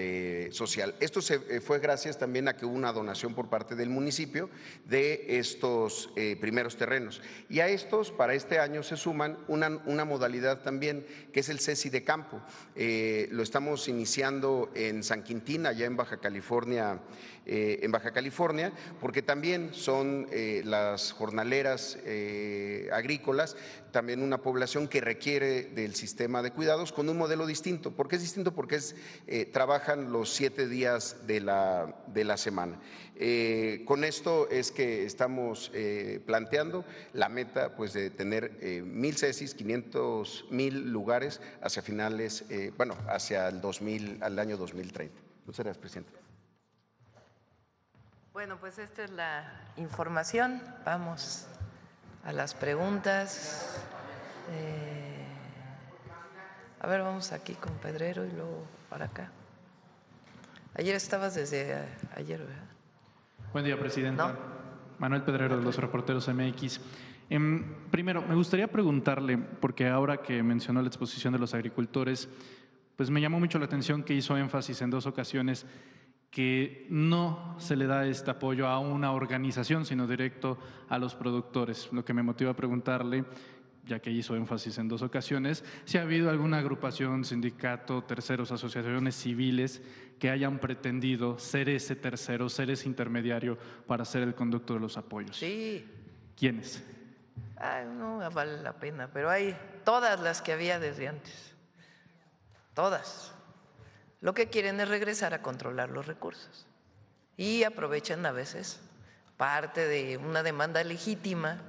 Social. Esto fue gracias también a que hubo una donación por parte del municipio de estos primeros terrenos. Y a estos, para este año, se suman una modalidad también, que es el CECI de campo. Lo estamos iniciando en San Quintín, allá en Baja California, porque también son las jornaleras agrícolas, también una población que requiere del sistema de cuidados con un modelo distinto. ¿Por qué es distinto? Porque trabajan los 7 días de la semana. Con esto es que estamos planteando la meta, pues, de tener 1,000 CECIS, 500,000 lugares hacia finales, hacia al año 2030. Muchas gracias, presidente. Bueno, pues esta es la información. Vamos a las preguntas. A ver, vamos aquí con Pedrero y luego para acá. Ayer estabas desde ayer, ¿verdad? Buen día, presidenta. ¿No? Manuel Pedrero, de los Reporteros MX. Primero, me gustaría preguntarle, porque ahora que mencionó la exposición de los agricultores, pues me llamó mucho la atención que hizo énfasis en 2 ocasiones que no se le da este apoyo a una organización, sino directo a los productores. Lo que me motiva a preguntarle, ya que hizo énfasis en 2 ocasiones, si ha habido alguna agrupación, sindicato, terceros, asociaciones civiles que hayan pretendido ser ese tercero, ser ese intermediario para ser el conducto de los apoyos. Sí. ¿Quiénes? No vale la pena, pero hay todas las que había desde antes. Todas. Lo que quieren es regresar a controlar los recursos y aprovechan a veces parte de una demanda legítima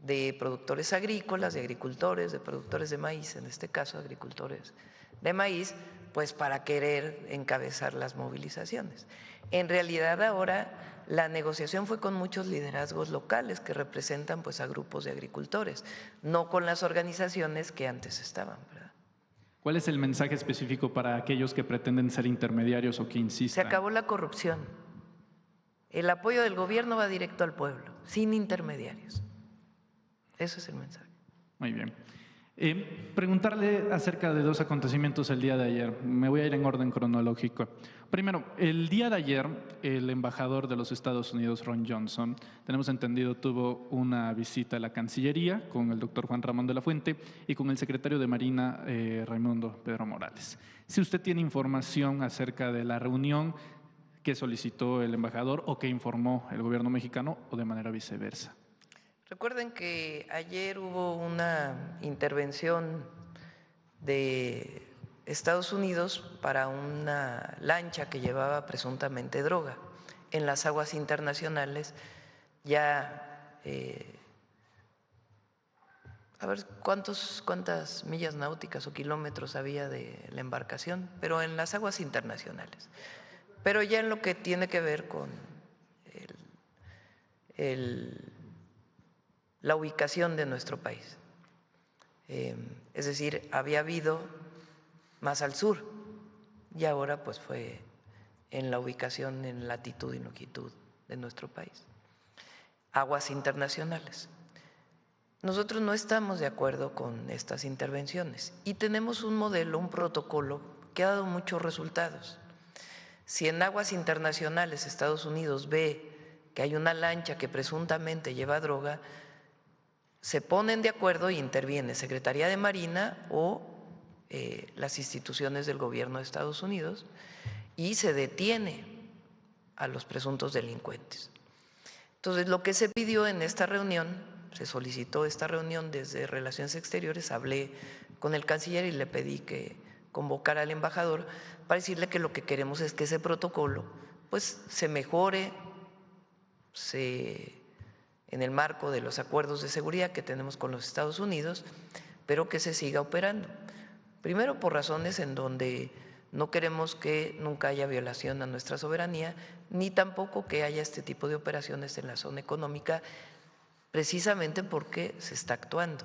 de productores agrícolas, de agricultores, de productores de maíz, en este caso agricultores de maíz, pues para querer encabezar las movilizaciones. En realidad ahora la negociación fue con muchos liderazgos locales que representan pues a grupos de agricultores, no con las organizaciones que antes estaban, ¿verdad? ¿Cuál es el mensaje específico para aquellos que pretenden ser intermediarios o que insistan? Se acabó la corrupción. El apoyo del gobierno va directo al pueblo, sin intermediarios. Ese es el mensaje. Muy bien. Preguntarle acerca de 2 acontecimientos el día de ayer. Me voy a ir en orden cronológico. Primero, el día de ayer, el embajador de los Estados Unidos, Ron Johnson, tenemos entendido, tuvo una visita a la Cancillería con el doctor Juan Ramón de la Fuente y con el secretario de Marina, Raimundo Pedro Morales. Si usted tiene información acerca de la reunión que solicitó el embajador o que informó el gobierno mexicano o de manera viceversa. Recuerden que ayer hubo una intervención de Estados Unidos para una lancha que llevaba presuntamente droga en las aguas internacionales. Ya, a ver cuántas millas náuticas o kilómetros había de la embarcación, pero en las aguas internacionales. Pero ya en lo que tiene que ver con la ubicación de nuestro país. Es decir, había habido más al sur y ahora pues fue en la ubicación en latitud y longitud de nuestro país. Aguas internacionales. Nosotros no estamos de acuerdo con estas intervenciones y tenemos un modelo, un protocolo que ha dado muchos resultados. Si en aguas internacionales Estados Unidos ve que hay una lancha que presuntamente lleva droga, se ponen de acuerdo y interviene Secretaría de Marina o las instituciones del gobierno de Estados Unidos y se detiene a los presuntos delincuentes. Entonces, lo que se pidió en esta reunión, se solicitó esta reunión desde Relaciones Exteriores, hablé con el canciller y le pedí que convocara al embajador para decirle que lo que queremos es que ese protocolo pues se mejore, en el marco de los acuerdos de seguridad que tenemos con los Estados Unidos, pero que se siga operando. Primero, por razones en donde no queremos que nunca haya violación a nuestra soberanía, ni tampoco que haya este tipo de operaciones en la zona económica, precisamente porque se está actuando.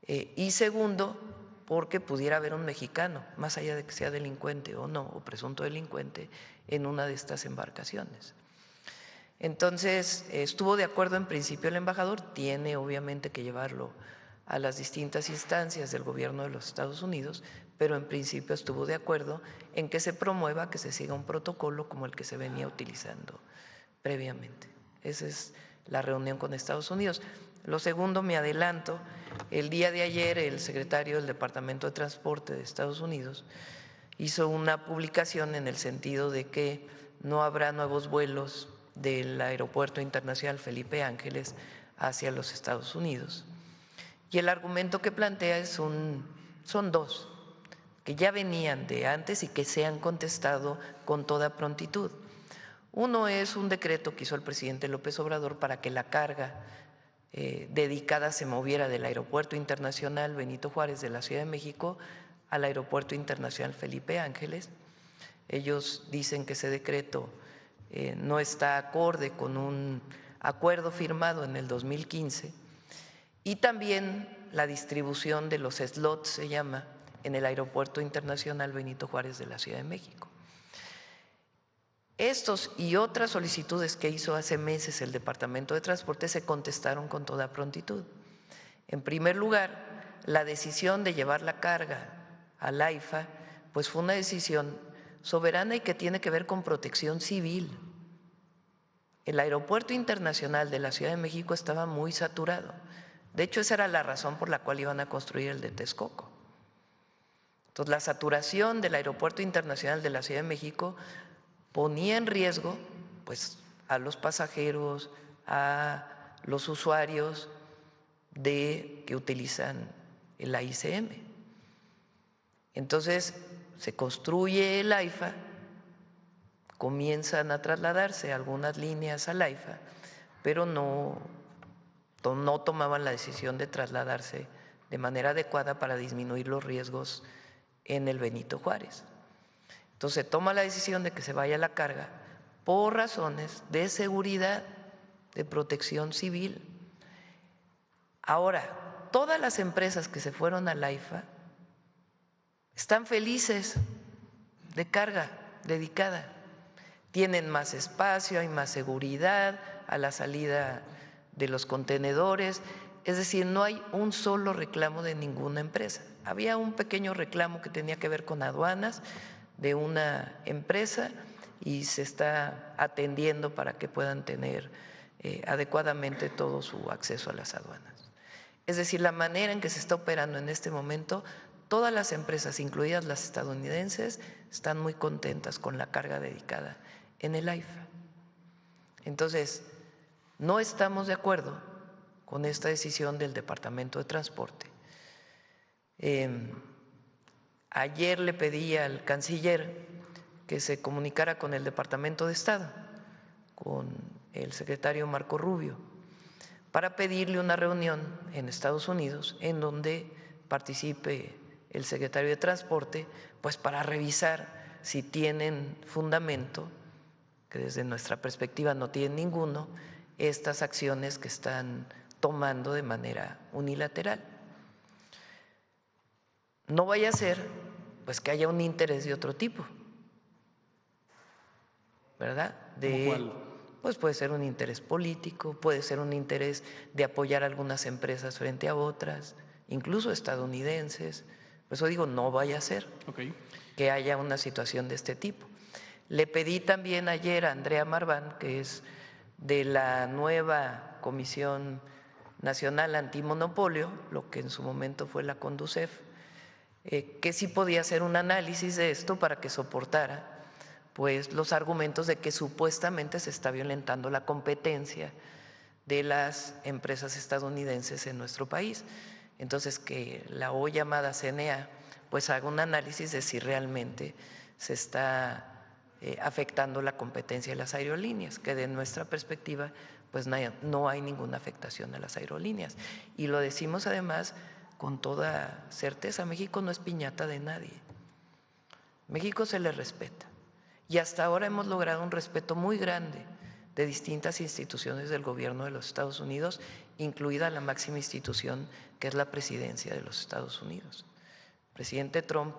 Y segundo, porque pudiera haber un mexicano, más allá de que sea delincuente o no, o presunto delincuente, en una de estas embarcaciones. Entonces, estuvo de acuerdo en principio el embajador, tiene obviamente que llevarlo a las distintas instancias del gobierno de los Estados Unidos, pero en principio estuvo de acuerdo en que se promueva, que se siga un protocolo como el que se venía utilizando previamente. Esa es la reunión con Estados Unidos. Lo segundo, me adelanto, el día de ayer el secretario del Departamento de Transporte de Estados Unidos hizo una publicación en el sentido de que no habrá nuevos vuelos del Aeropuerto Internacional Felipe Ángeles hacia los Estados Unidos. Y el argumento que plantea son dos, que ya venían de antes y que se han contestado con toda prontitud. Uno es un decreto que hizo el presidente López Obrador para que la carga dedicada se moviera del Aeropuerto Internacional Benito Juárez de la Ciudad de México al Aeropuerto Internacional Felipe Ángeles. Ellos dicen que ese decreto no está acorde con un acuerdo firmado en el 2015 y también la distribución de los slots, se llama, en el Aeropuerto Internacional Benito Juárez de la Ciudad de México. Estos y otras solicitudes que hizo hace meses el Departamento de Transporte se contestaron con toda prontitud. En primer lugar, la decisión de llevar la carga al AIFA pues fue una decisión soberana y que tiene que ver con protección civil. El Aeropuerto Internacional de la Ciudad de México estaba muy saturado. De hecho, esa era la razón por la cual iban a construir el de Texcoco. Entonces, la saturación del Aeropuerto Internacional de la Ciudad de México ponía en riesgo pues, a los pasajeros, a los usuarios que utilizan el AICM. Entonces, se construye el AIFA, comienzan a trasladarse algunas líneas al AIFA, pero no tomaban la decisión de trasladarse de manera adecuada para disminuir los riesgos en el Benito Juárez. Entonces, se toma la decisión de que se vaya la carga por razones de seguridad, de protección civil. Ahora, todas las empresas que se fueron al AIFA están felices de carga dedicada. Tienen más espacio, hay más seguridad a la salida de los contenedores, es decir, no hay un solo reclamo de ninguna empresa. Había un pequeño reclamo que tenía que ver con aduanas de una empresa y se está atendiendo para que puedan tener adecuadamente todo su acceso a las aduanas. Es decir, la manera en que se está operando en este momento, todas las empresas, incluidas las estadounidenses, están muy contentas con la carga dedicada en el AIFA. Entonces, no estamos de acuerdo con esta decisión del Departamento de Transporte. Ayer le pedí al canciller que se comunicara con el Departamento de Estado, con el secretario Marco Rubio, para pedirle una reunión en Estados Unidos en donde participe el secretario de Transporte, pues para revisar si tienen fundamento, que desde nuestra perspectiva no tienen ninguno, estas acciones que están tomando de manera unilateral. No vaya a ser pues que haya un interés de otro tipo, ¿verdad? ¿Cuál? Pues puede ser un interés político, puede ser un interés de apoyar a algunas empresas frente a otras, incluso estadounidenses. Por eso digo, no vaya a ser que haya una situación de este tipo. Le pedí también ayer a Andrea Marván, que es de la nueva Comisión Nacional Antimonopolio, lo que en su momento fue la CONDUCEF, que sí podía hacer un análisis de esto para que soportara pues los argumentos de que supuestamente se está violentando la competencia de las empresas estadounidenses en nuestro país. Entonces, que la hoy llamada CNA pues haga un análisis de si realmente se está afectando la competencia de las aerolíneas, que de nuestra perspectiva pues no hay ninguna afectación a las aerolíneas. Y lo decimos además con toda certeza, México no es piñata de nadie. México se le respeta. Y hasta ahora hemos logrado un respeto muy grande de distintas instituciones del gobierno de los Estados Unidos, incluida la máxima institución que es la presidencia de los Estados Unidos. El presidente Trump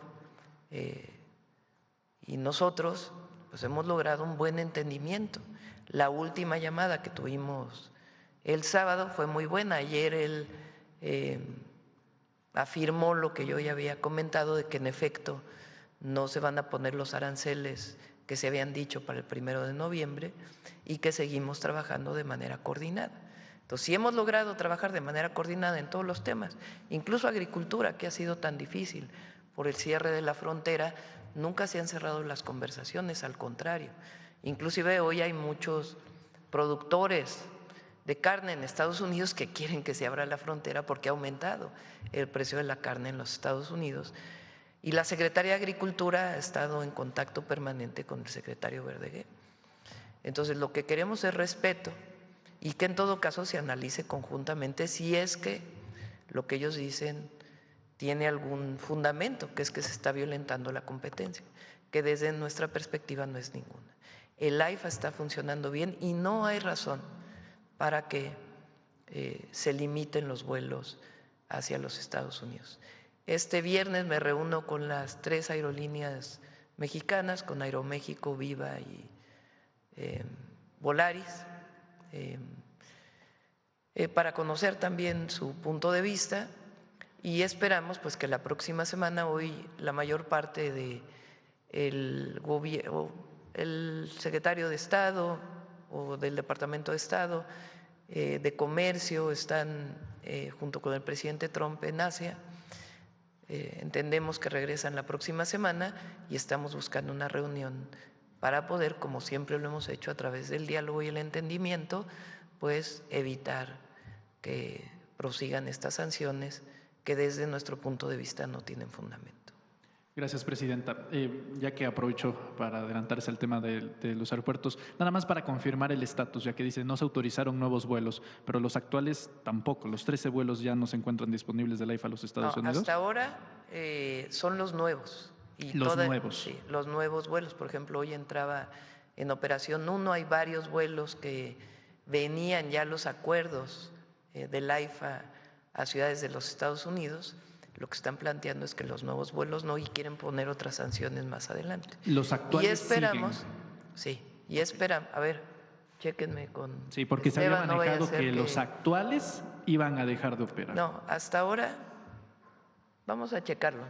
y nosotros pues hemos logrado un buen entendimiento. La última llamada que tuvimos el sábado fue muy buena. Ayer él afirmó lo que yo ya había comentado, de que en efecto no se van a poner los aranceles que se habían dicho para el 1 de noviembre y que seguimos trabajando de manera coordinada. Entonces, sí hemos logrado trabajar de manera coordinada en todos los temas, incluso agricultura, que ha sido tan difícil por el cierre de la frontera, nunca se han cerrado las conversaciones, al contrario. Inclusive hoy hay muchos productores de carne en Estados Unidos que quieren que se abra la frontera porque ha aumentado el precio de la carne en los Estados Unidos. Y la Secretaría de Agricultura ha estado en contacto permanente con el secretario Verdeguer. Entonces, lo que queremos es respeto y que en todo caso se analice conjuntamente si es que lo que ellos dicen tiene algún fundamento, que es que se está violentando la competencia, que desde nuestra perspectiva no es ninguna. El AIFA está funcionando bien y no hay razón para que se limiten los vuelos hacia los Estados Unidos. Este viernes me reúno con las 3 aerolíneas mexicanas, con Aeroméxico, Viva y Volaris, para conocer también su punto de vista, y esperamos pues que la próxima semana, hoy la mayor parte de el secretario de Estado o del Departamento de Estado, de Comercio, están junto con el presidente Trump en Asia. Entendemos que regresan la próxima semana y estamos buscando una reunión para poder, como siempre lo hemos hecho a través del diálogo y el entendimiento, pues evitar que prosigan estas sanciones que desde nuestro punto de vista no tienen fundamento. Gracias, Presidenta. Ya que aprovecho para adelantarse al tema de los aeropuertos, nada más para confirmar el estatus, ya que dice no se autorizaron nuevos vuelos, pero los actuales tampoco, los 13 vuelos ya no se encuentran disponibles del AIFA a los Estados Unidos. Hasta ahora son los nuevos. Y nuevos. Sí, los nuevos vuelos. Por ejemplo, hoy entraba en operación 1, hay varios vuelos que venían ya los acuerdos del AIFA a ciudades de los Estados Unidos. Lo que están planteando es que los nuevos vuelos no, y quieren poner otras sanciones más adelante. Los actuales y esperamos, siguen. Sí, y esperamos, a ver, chéquenme con… Sí, porque se había Esteban, manejado que los actuales iban a dejar de operar. No, hasta ahora, vamos a checarlo.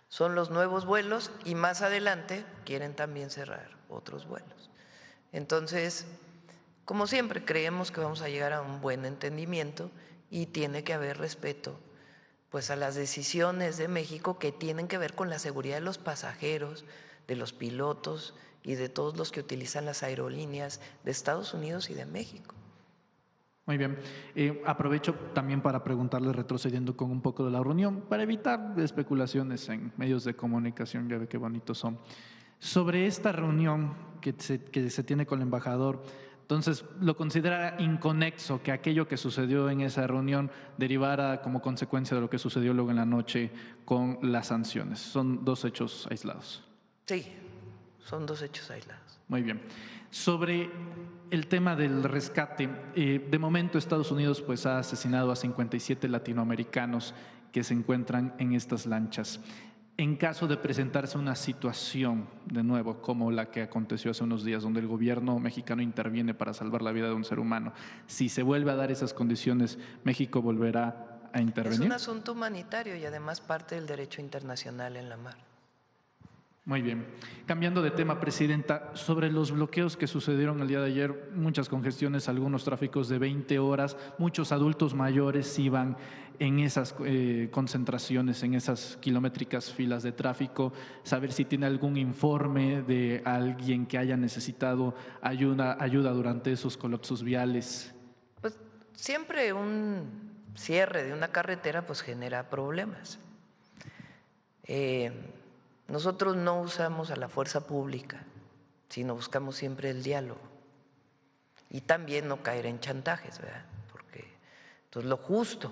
Son los nuevos vuelos y más adelante quieren también cerrar otros vuelos. Entonces, como siempre, creemos que vamos a llegar a un buen entendimiento y tiene que haber respeto pues a las decisiones de México que tienen que ver con la seguridad de los pasajeros, de los pilotos y de todos los que utilizan las aerolíneas de Estados Unidos y de México. Muy bien. Aprovecho también para preguntarle, retrocediendo con un poco de la reunión, para evitar especulaciones en medios de comunicación, ya ve qué bonitos son, sobre esta reunión que se tiene con el embajador. Entonces, ¿lo considera inconexo que aquello que sucedió en esa reunión derivara como consecuencia de lo que sucedió luego en la noche con las sanciones? ¿Son dos hechos aislados? Sí, son dos hechos aislados. Muy bien. Sobre el tema del rescate, de momento Estados Unidos pues ha asesinado a 57 latinoamericanos que se encuentran en estas lanchas. En caso de presentarse una situación, de nuevo, como la que aconteció hace unos días, donde el gobierno mexicano interviene para salvar la vida de un ser humano, si se vuelve a dar esas condiciones, ¿México volverá a intervenir? Es un asunto humanitario y además parte del derecho internacional en la mar. Muy bien. Cambiando de tema, Presidenta, sobre los bloqueos que sucedieron el día de ayer, muchas congestiones, algunos tráficos de 20 horas, muchos adultos mayores iban en esas concentraciones, en esas kilométricas filas de tráfico, saber si tiene algún informe de alguien que haya necesitado ayuda durante esos colapsos viales. Pues siempre un cierre de una carretera pues genera problemas. Nosotros no usamos a la fuerza pública, sino buscamos siempre el diálogo y también no caer en chantajes, ¿verdad? Porque entonces lo justo.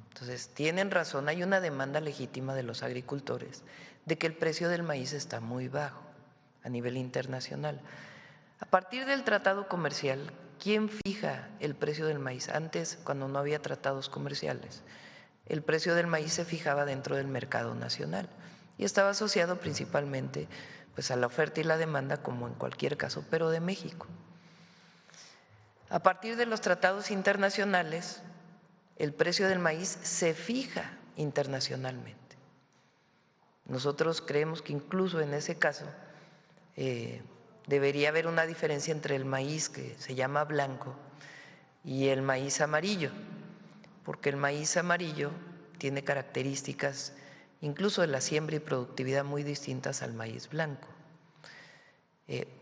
Entonces tienen razón, hay una demanda legítima de los agricultores de que el precio del maíz está muy bajo a nivel internacional. A partir del tratado comercial, ¿quién fija el precio del maíz? Antes, cuando no había tratados comerciales, el precio del maíz se fijaba dentro del mercado nacional y estaba asociado principalmente pues, a la oferta y la demanda, como en cualquier caso, pero de México. A partir de los tratados internacionales, el precio del maíz se fija internacionalmente. Nosotros creemos que incluso en ese caso debería haber una diferencia entre el maíz que se llama blanco y el maíz amarillo, porque el maíz amarillo tiene características incluso de la siembra y productividad muy distintas al maíz blanco.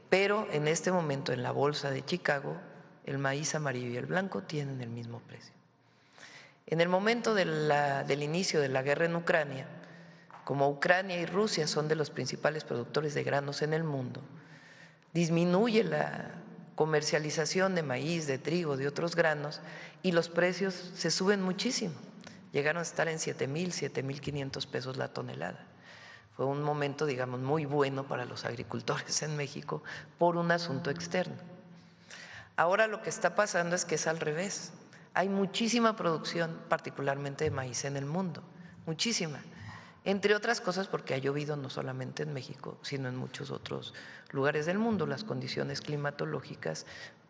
Pero en este momento en la bolsa de Chicago, el maíz amarillo y el blanco tienen el mismo precio. En el momento del inicio de la guerra en Ucrania, como Ucrania y Rusia son de los principales productores de granos en el mundo, disminuye la comercialización de maíz, de trigo, de otros granos y los precios se suben muchísimo. Llegaron a estar en 7,000, 7,500 pesos la tonelada. Fue un momento, digamos, muy bueno para los agricultores en México por un asunto externo. Ahora lo que está pasando es que es al revés. Hay muchísima producción, particularmente de maíz en el mundo, muchísima. Entre otras cosas porque ha llovido no solamente en México, sino en muchos otros lugares del mundo. Las condiciones climatológicas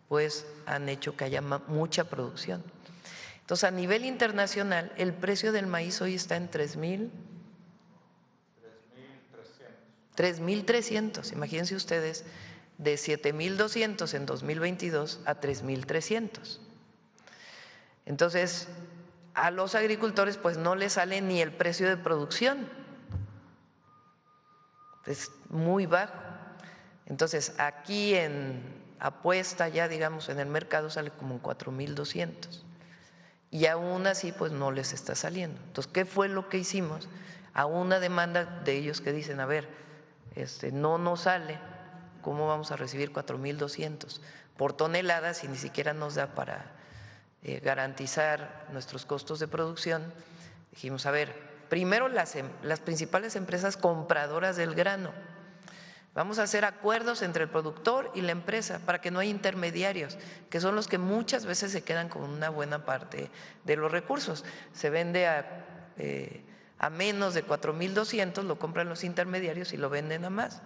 pues han hecho que haya mucha producción. Entonces, a nivel internacional, el precio del maíz hoy está en 3,300. Imagínense ustedes, de 7,200 en 2022 a 3,300. Entonces, a los agricultores pues no les sale ni el precio de producción. Es muy bajo. Entonces, aquí en apuesta ya, digamos, en el mercado sale como en 4,200. Y aún así pues no les está saliendo. Entonces, ¿qué fue lo que hicimos? A una demanda de ellos que dicen, a ver, no nos sale, ¿cómo vamos a recibir 4,200 por tonelada si ni siquiera nos da para garantizar nuestros costos de producción? Dijimos, a ver, primero las principales empresas compradoras del grano, vamos a hacer acuerdos entre el productor y la empresa para que no haya intermediarios, que son los que muchas veces se quedan con una buena parte de los recursos. Se vende a menos de 4,200, lo compran los intermediarios y lo venden a más.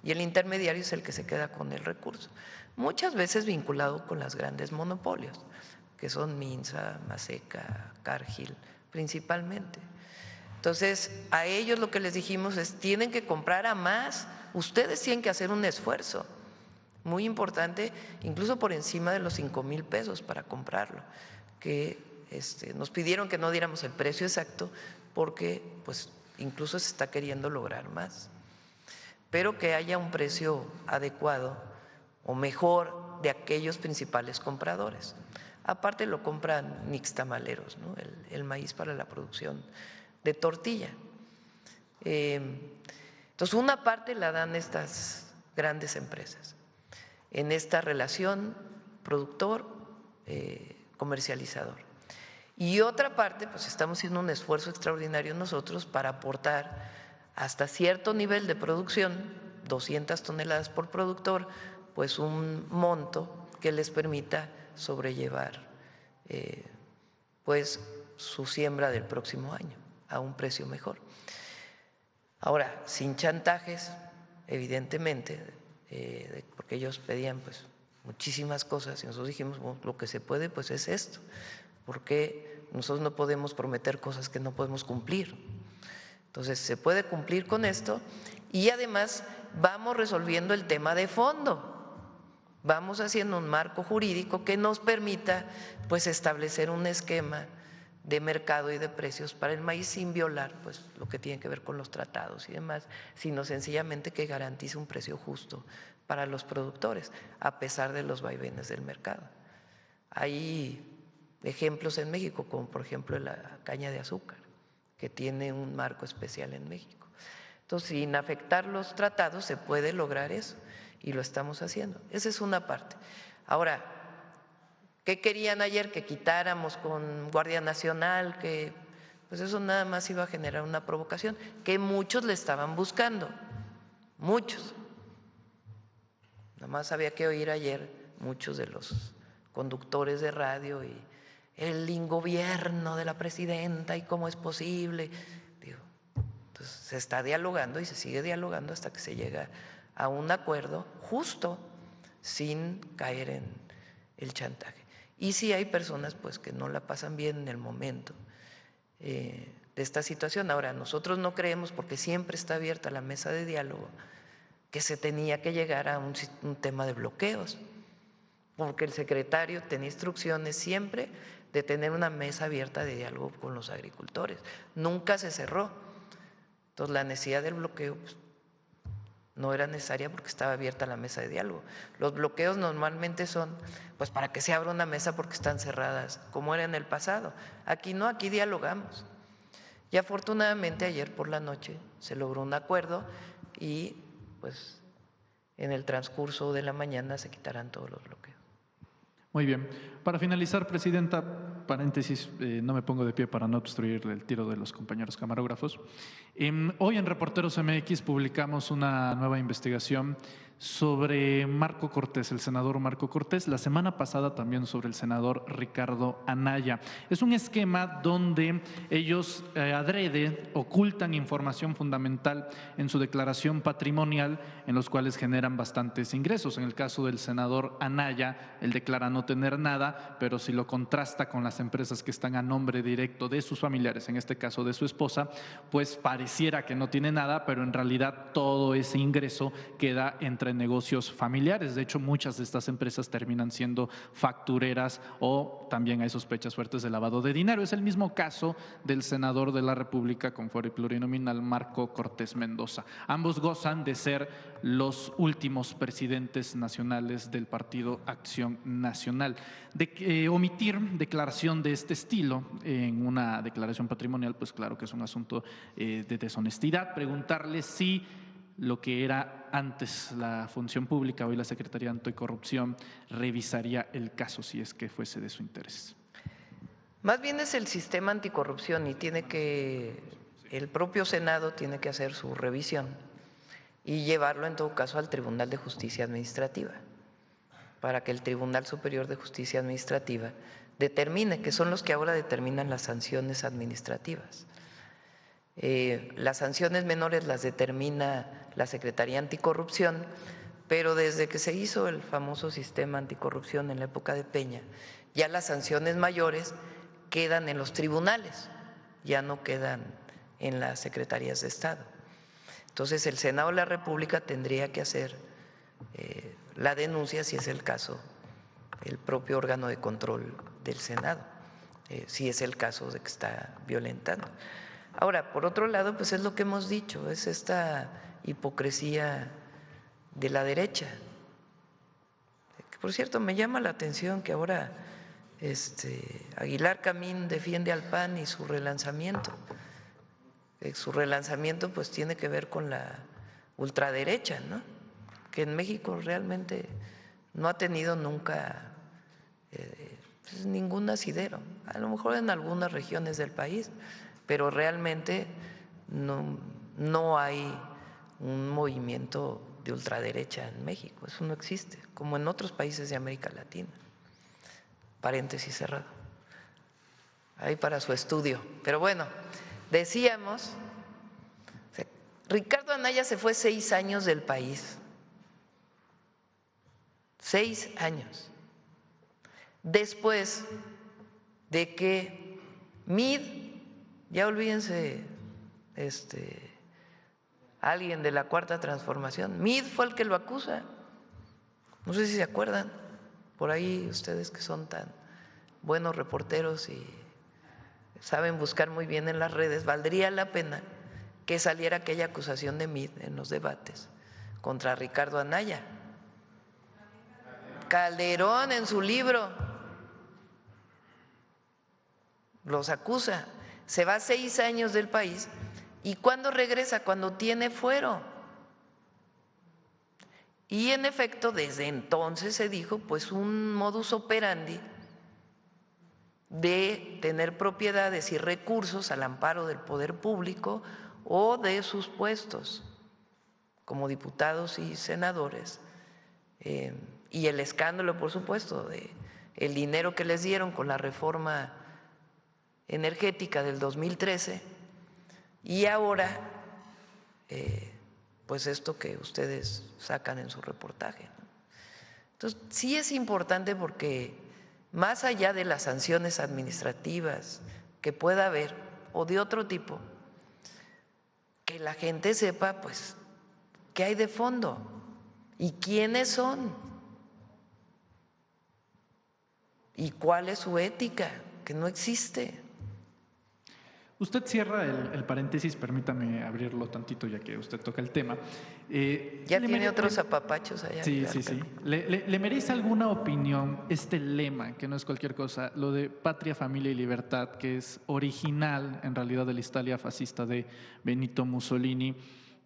Y el intermediario es el que se queda con el recurso. Muchas veces vinculado con los grandes monopolios, que son Minsa, Maseca, Cargill, principalmente. Entonces, a ellos lo que les dijimos es, tienen que comprar a más. Ustedes tienen que hacer un esfuerzo muy importante, incluso por encima de los 5,000 pesos para comprarlo, que nos pidieron que no diéramos el precio exacto porque pues incluso se está queriendo lograr más, pero que haya un precio adecuado o mejor de aquellos principales compradores. Aparte lo compran nixtamaleros, ¿no? El maíz para la producción de tortilla. Entonces, una parte la dan estas grandes empresas en esta relación productor-comercializador. Y otra parte, pues estamos haciendo un esfuerzo extraordinario nosotros para aportar hasta cierto nivel de producción, 200 toneladas por productor, pues un monto que les permita sobrellevar pues su siembra del próximo año a un precio mejor. Ahora, sin chantajes, evidentemente, porque ellos pedían pues muchísimas cosas y nosotros dijimos, bueno, lo que se puede pues es esto, porque nosotros no podemos prometer cosas que no podemos cumplir. Entonces, se puede cumplir con esto y además vamos resolviendo el tema de fondo. Vamos haciendo un marco jurídico que nos permita pues establecer un esquema de mercado y de precios para el maíz sin violar pues lo que tiene que ver con los tratados y demás, sino sencillamente que garantice un precio justo para los productores, a pesar de los vaivenes del mercado. Hay ejemplos en México, como por ejemplo la caña de azúcar, que tiene un marco especial en México. Entonces, sin afectar los tratados se puede lograr eso y lo estamos haciendo. Esa es una parte. Ahora, ¿qué querían ayer? Que quitáramos con Guardia Nacional, que pues eso nada más iba a generar una provocación, que muchos le estaban buscando, muchos. Nada más había que oír ayer muchos de los conductores de radio y el ingobierno de la presidenta y cómo es posible. Digo, entonces se está dialogando y se sigue dialogando hasta que se llega a un acuerdo justo sin caer en el chantaje. Y sí hay personas pues que no la pasan bien en el momento de esta situación. Ahora, nosotros no creemos, porque siempre está abierta la mesa de diálogo, que se tenía que llegar a un tema de bloqueos, porque el secretario tenía instrucciones siempre de tener una mesa abierta de diálogo con los agricultores. Nunca se cerró. Entonces, la necesidad del bloqueo pues, no era necesaria porque estaba abierta la mesa de diálogo. Los bloqueos normalmente son pues para que se abra una mesa porque están cerradas, como era en el pasado. Aquí no, aquí dialogamos. Y afortunadamente ayer por la noche se logró un acuerdo y pues en el transcurso de la mañana se quitarán todos los bloqueos. Muy bien. Para finalizar, Presidenta, paréntesis, no me pongo de pie para no obstruir el tiro de los compañeros camarógrafos. Hoy en Reporteros MX publicamos una nueva investigación sobre Marco Cortés, el senador Marco Cortés, la semana pasada también sobre el senador Ricardo Anaya. Es un esquema donde ellos adrede ocultan información fundamental en su declaración patrimonial, en los cuales generan bastantes ingresos. En el caso del senador Anaya, él declara no tener nada, pero si lo contrasta con las empresas que están a nombre directo de sus familiares, en este caso de su esposa, pues pareciera que no tiene nada, pero en realidad todo ese ingreso queda entre negocios familiares. De hecho, muchas de estas empresas terminan siendo factureras o también hay sospechas fuertes de lavado de dinero. Es el mismo caso del senador de la República con fuero plurinominal Marco Cortés Mendoza. Ambos gozan de ser los últimos presidentes nacionales del Partido Acción Nacional. Omitir declaración de este estilo en una declaración patrimonial, pues claro que es un asunto de deshonestidad. Preguntarle si lo que era antes la función pública, hoy la Secretaría Anticorrupción, revisaría el caso si es que fuese de su interés. Más bien es el sistema anticorrupción y el propio Senado tiene que hacer su revisión y llevarlo en todo caso al Tribunal de Justicia Administrativa, para que el Tribunal Superior de Justicia Administrativa determine, que son los que ahora determinan las sanciones administrativas. Las sanciones menores las determina la Secretaría Anticorrupción, pero desde que se hizo el famoso sistema anticorrupción en la época de Peña, ya las sanciones mayores quedan en los tribunales, ya no quedan en las secretarías de Estado. Entonces, el Senado de la República tendría que hacer la denuncia, si es el caso, el propio órgano de control del Senado, si es el caso de que está violentando. Ahora, por otro lado, pues es lo que hemos dicho, es esta hipocresía de la derecha. Por cierto, me llama la atención que ahora Aguilar Camín defiende al PAN y su relanzamiento. Su relanzamiento pues tiene que ver con la ultraderecha, ¿no? Que en México realmente no ha tenido nunca pues ningún asidero, a lo mejor en algunas regiones del país, pero realmente no hay un movimiento de ultraderecha en México. Eso no existe, como en otros países de América Latina. Paréntesis cerrado. Ahí para su estudio. Pero bueno, decíamos, Ricardo Anaya se fue 6 años del país. 6 años. Después de que Mid, ya olvídense, alguien de la Cuarta Transformación, Mid fue el que lo acusa. No sé si se acuerdan, por ahí ustedes que son tan buenos reporteros y saben buscar muy bien en las redes, valdría la pena que saliera aquella acusación de Mid en los debates contra Ricardo Anaya. Calderón en su libro los acusa, se va 6 años del país y ¿cuándo regresa? Cuando tiene fuero. Y en efecto, desde entonces se dijo pues un modus operandi de tener propiedades y recursos al amparo del poder público o de sus puestos como diputados y senadores, y el escándalo, por supuesto, de el dinero que les dieron con la reforma energética del 2013 y ahora pues esto que ustedes sacan en su reportaje. Entonces sí es importante porque más allá de las sanciones administrativas que pueda haber o de otro tipo, que la gente sepa pues qué hay de fondo y quiénes son y cuál es su ética, que no existe. Usted cierra el paréntesis, permítame abrirlo tantito ya que usted toca el tema. Ya tiene otros apapachos allá. Sí, sí, sí. ¿Le merece alguna opinión este lema, que no es cualquier cosa, lo de patria, familia y libertad, que es original en realidad de la Italia fascista de Benito Mussolini?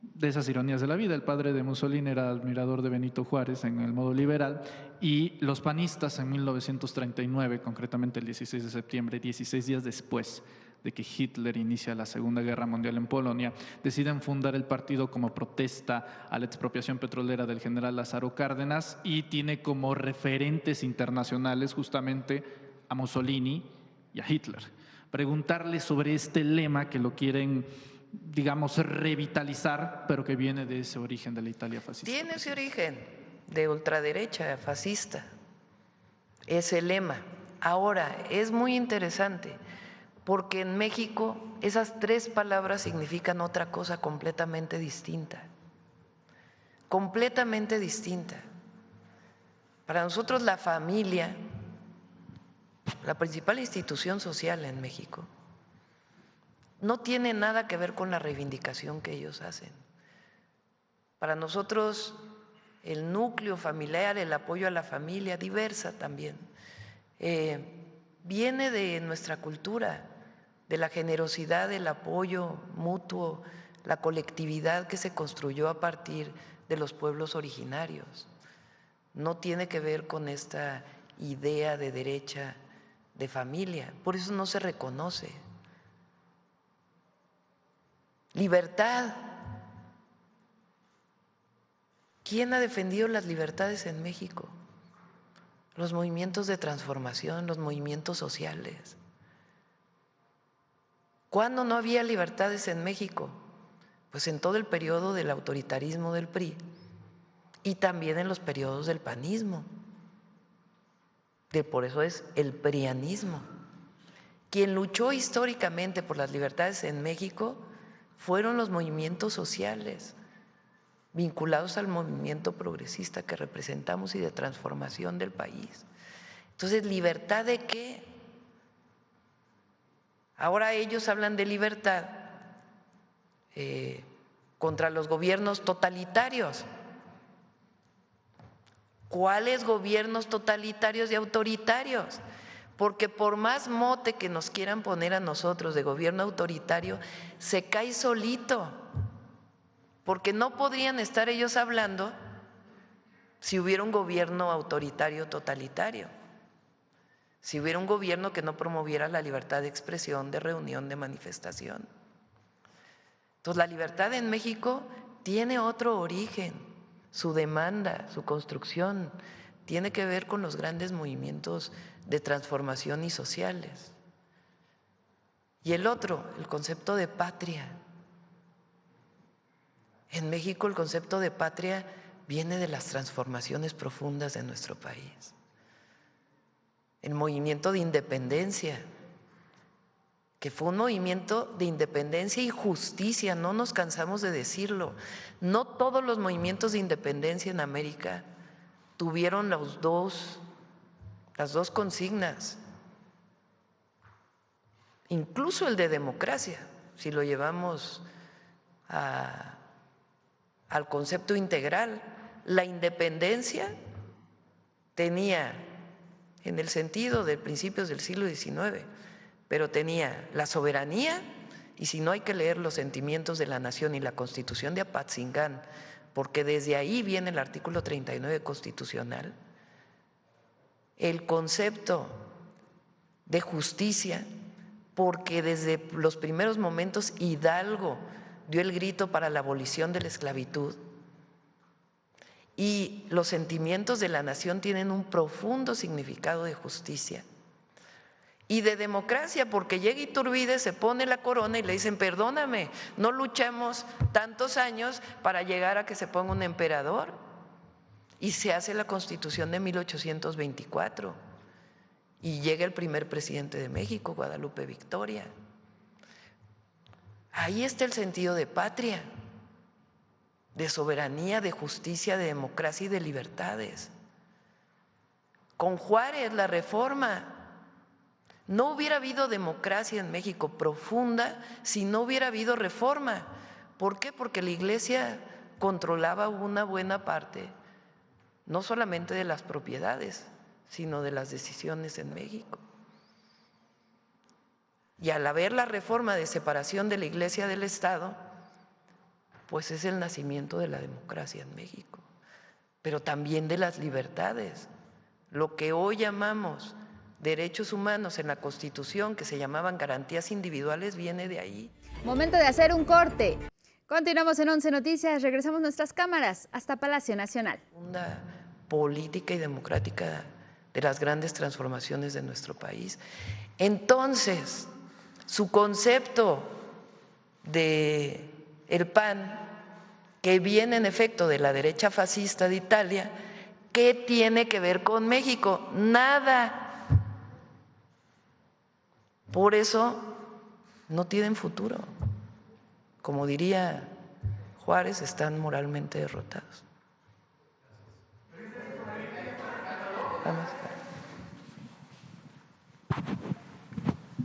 De esas ironías de la vida, el padre de Mussolini era admirador de Benito Juárez en el modo liberal y los panistas en 1939, concretamente el 16 de septiembre, 16 días después de que Hitler inicia la Segunda Guerra Mundial en Polonia, deciden fundar el partido como protesta a la expropiación petrolera del general Lázaro Cárdenas y tiene como referentes internacionales justamente a Mussolini y a Hitler. Preguntarle sobre este lema que lo quieren, digamos, revitalizar, pero que viene de ese origen de la Italia fascista. Tiene ese origen de ultraderecha fascista, ese lema. Ahora, es muy interesante porque en México esas 3 palabras significan otra cosa completamente distinta. Completamente distinta. Para nosotros la familia, la principal institución social en México, no tiene nada que ver con la reivindicación que ellos hacen. Para nosotros el núcleo familiar, el apoyo a la familia, diversa también, viene de nuestra cultura, de la generosidad, del apoyo mutuo, la colectividad que se construyó a partir de los pueblos originarios. No tiene que ver con esta idea de derecha de familia, por eso no se reconoce. Libertad. ¿Quién ha defendido las libertades en México? Los movimientos de transformación, los movimientos sociales. ¿Cuándo no había libertades en México? Pues en todo el periodo del autoritarismo del PRI y también en los periodos del panismo. Por eso es el prianismo. Quien luchó históricamente por las libertades en México fueron los movimientos sociales vinculados al movimiento progresista que representamos y de transformación del país. Entonces, ¿libertad de qué? Ahora ellos hablan de libertad contra los gobiernos totalitarios. ¿Cuáles gobiernos totalitarios y autoritarios? Porque por más mote que nos quieran poner a nosotros de gobierno autoritario, se cae solito, porque no podrían estar ellos hablando si hubiera un gobierno autoritario totalitario, si hubiera un gobierno que no promoviera la libertad de expresión, de reunión, de manifestación. Entonces, la libertad en México tiene otro origen, su demanda, su construcción, tiene que ver con los grandes movimientos de transformación y sociales. Y el otro, el concepto de patria. En México el concepto de patria viene de las transformaciones profundas de nuestro país. El movimiento de independencia, que fue un movimiento de independencia y justicia, no nos cansamos de decirlo. No todos los movimientos de independencia en América tuvieron las dos consignas. Incluso el de democracia, si lo llevamos al concepto integral, la independencia tenía, en el sentido de principios del siglo XIX, pero tenía la soberanía, y si no hay que leer los sentimientos de la nación y la Constitución de Apatzingán, porque desde ahí viene el artículo 39 constitucional, el concepto de justicia, porque desde los primeros momentos Hidalgo dio el grito para la abolición de la esclavitud, y los sentimientos de la nación tienen un profundo significado de justicia y de democracia, porque llega Iturbide, se pone la corona y le dicen: perdóname, no luchamos tantos años para llegar a que se ponga un emperador, y se hace la Constitución de 1824 y llega el primer presidente de México, Guadalupe Victoria. Ahí está el sentido de patria, de soberanía, de justicia, de democracia y de libertades. Con Juárez, la Reforma. No hubiera habido democracia en México profunda si no hubiera habido reforma. ¿Por qué? Porque la Iglesia controlaba una buena parte, no solamente de las propiedades, sino de las decisiones en México. Y al haber la reforma de separación de la Iglesia del Estado, pues es el nacimiento de la democracia en México, pero también de las libertades. Lo que hoy llamamos derechos humanos en la Constitución, que se llamaban garantías individuales, viene de ahí. Momento de hacer un corte. Continuamos en 11 Noticias, regresamos nuestras cámaras hasta Palacio Nacional. Una política y democrática de las grandes transformaciones de nuestro país. Entonces, su concepto de el PAN, que viene en efecto de la derecha fascista de Italia, ¿qué tiene que ver con México? Nada. Por eso no tienen futuro. Como diría Juárez, están moralmente derrotados. Vamos.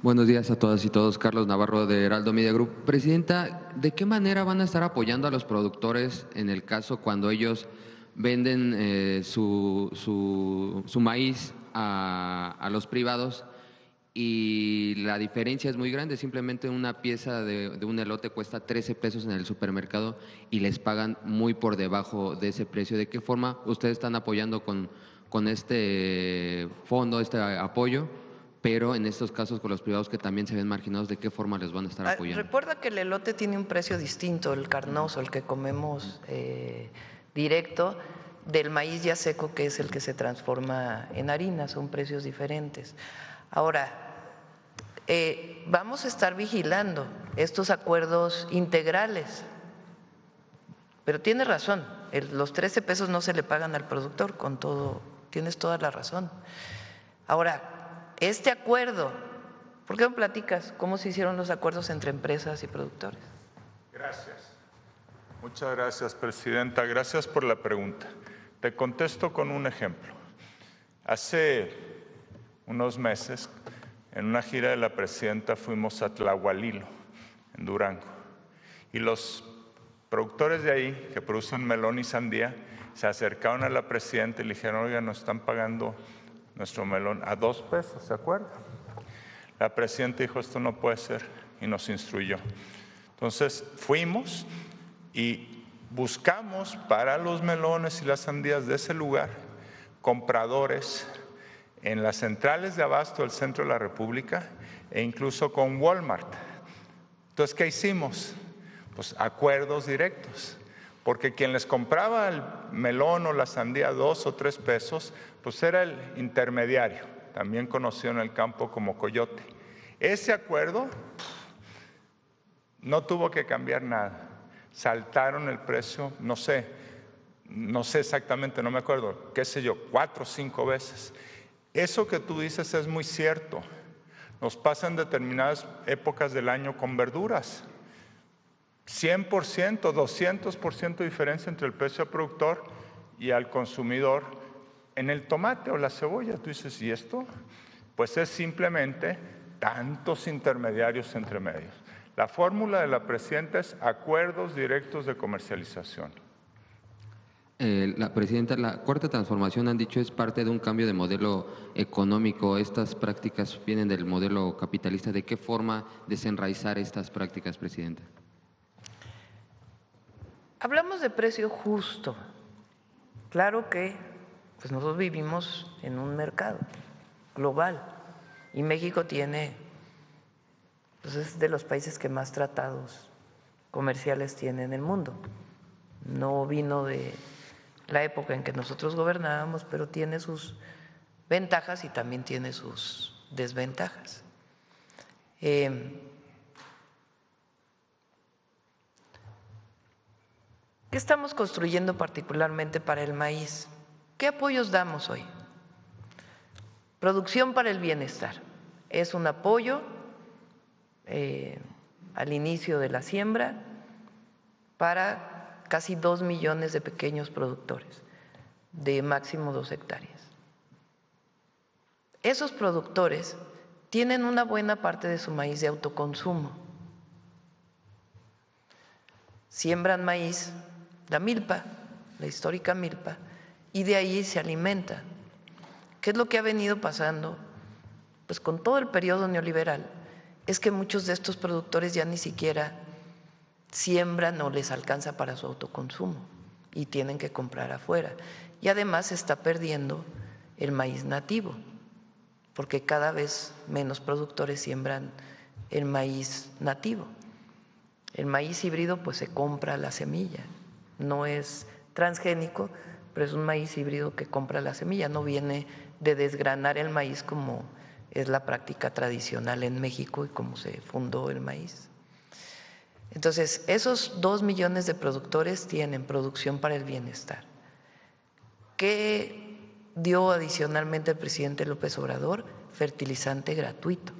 Buenos días a todas y todos. Carlos Navarro de Heraldo Media Group. Presidenta, ¿de qué manera van a estar apoyando a los productores en el caso cuando ellos venden su maíz a los privados y la diferencia es muy grande? Simplemente una pieza de un elote cuesta 13 pesos en el supermercado y les pagan muy por debajo de ese precio. ¿De qué forma ustedes están apoyando con este fondo, este apoyo? Pero en estos casos con los privados que también se ven marginados, ¿de qué forma les van a estar apoyando? Recuerda que el elote tiene un precio distinto, el carnoso, el que comemos directo, del maíz ya seco, que es el que se transforma en harina, son precios diferentes. Ahora, vamos a estar vigilando estos acuerdos integrales, pero tiene razón, los 13 pesos no se le pagan al productor, con todo, tienes toda la razón. Ahora, este acuerdo, ¿por qué no platicas cómo se hicieron los acuerdos entre empresas y productores? Gracias. Muchas gracias, Presidenta. Gracias por la pregunta. Te contesto con un ejemplo. Hace unos meses, en una gira de la Presidenta, fuimos a Tlahualilo, en Durango, y los productores de ahí, que producen melón y sandía, se acercaron a la Presidenta y le dijeron: oiga, nos están pagando nuestro melón a 2 pesos, ¿se acuerdan? La Presidenta dijo: esto no puede ser, y nos instruyó. Entonces fuimos y buscamos para los melones y las sandías de ese lugar compradores en las centrales de abasto del centro de la República e incluso con Walmart. Entonces, ¿qué hicimos? Pues acuerdos directos. porque quien les compraba el melón o la sandía a 2 o 3 pesos, pues era el intermediario, también conocido en el campo como coyote. Ese acuerdo no tuvo que cambiar nada. Saltaron el precio, no sé exactamente, no me acuerdo, qué sé yo, 4 o 5 veces. Eso que tú dices es muy cierto. Nos pasa en determinadas épocas del año con verduras. 100%, 200% de diferencia entre el precio al productor y al consumidor en el tomate o la cebolla. Tú dices, ¿y esto? Pues es simplemente tantos intermediarios entre medios. La fórmula de la presidenta es acuerdos directos de comercialización. La presidenta, la cuarta transformación, han dicho, es parte de un cambio de modelo económico. Estas prácticas vienen del modelo capitalista. ¿De qué forma desenraizar estas prácticas, presidenta? Hablamos de precio justo. Claro que pues nosotros vivimos en un mercado global y México tiene, pues es de los países que más tratados comerciales tiene en el mundo. No vino de la época en que nosotros gobernábamos, pero tiene sus ventajas y también tiene sus desventajas. ¿Qué estamos construyendo particularmente para el maíz? ¿Qué apoyos damos hoy? Producción para el bienestar. Es un apoyo al inicio de la siembra para casi 2 millones de pequeños productores de máximo 2 hectáreas. Esos productores tienen una buena parte de su maíz de autoconsumo. Siembran maíz, la milpa, la histórica milpa, y de ahí se alimentan. ¿Qué es lo que ha venido pasando? Pues con todo el periodo neoliberal, es que muchos de estos productores ya ni siquiera siembran o les alcanza para su autoconsumo y tienen que comprar afuera. Y además se está perdiendo el maíz nativo, porque cada vez menos productores siembran el maíz nativo. El maíz híbrido pues se compra la semilla, no es transgénico, pero es un maíz híbrido que compra la semilla, no viene de desgranar el maíz como es la práctica tradicional en México y como se fundó el maíz. Entonces, esos 2 millones de productores tienen producción para el bienestar. ¿Qué dio adicionalmente el presidente López Obrador? Fertilizante gratuito.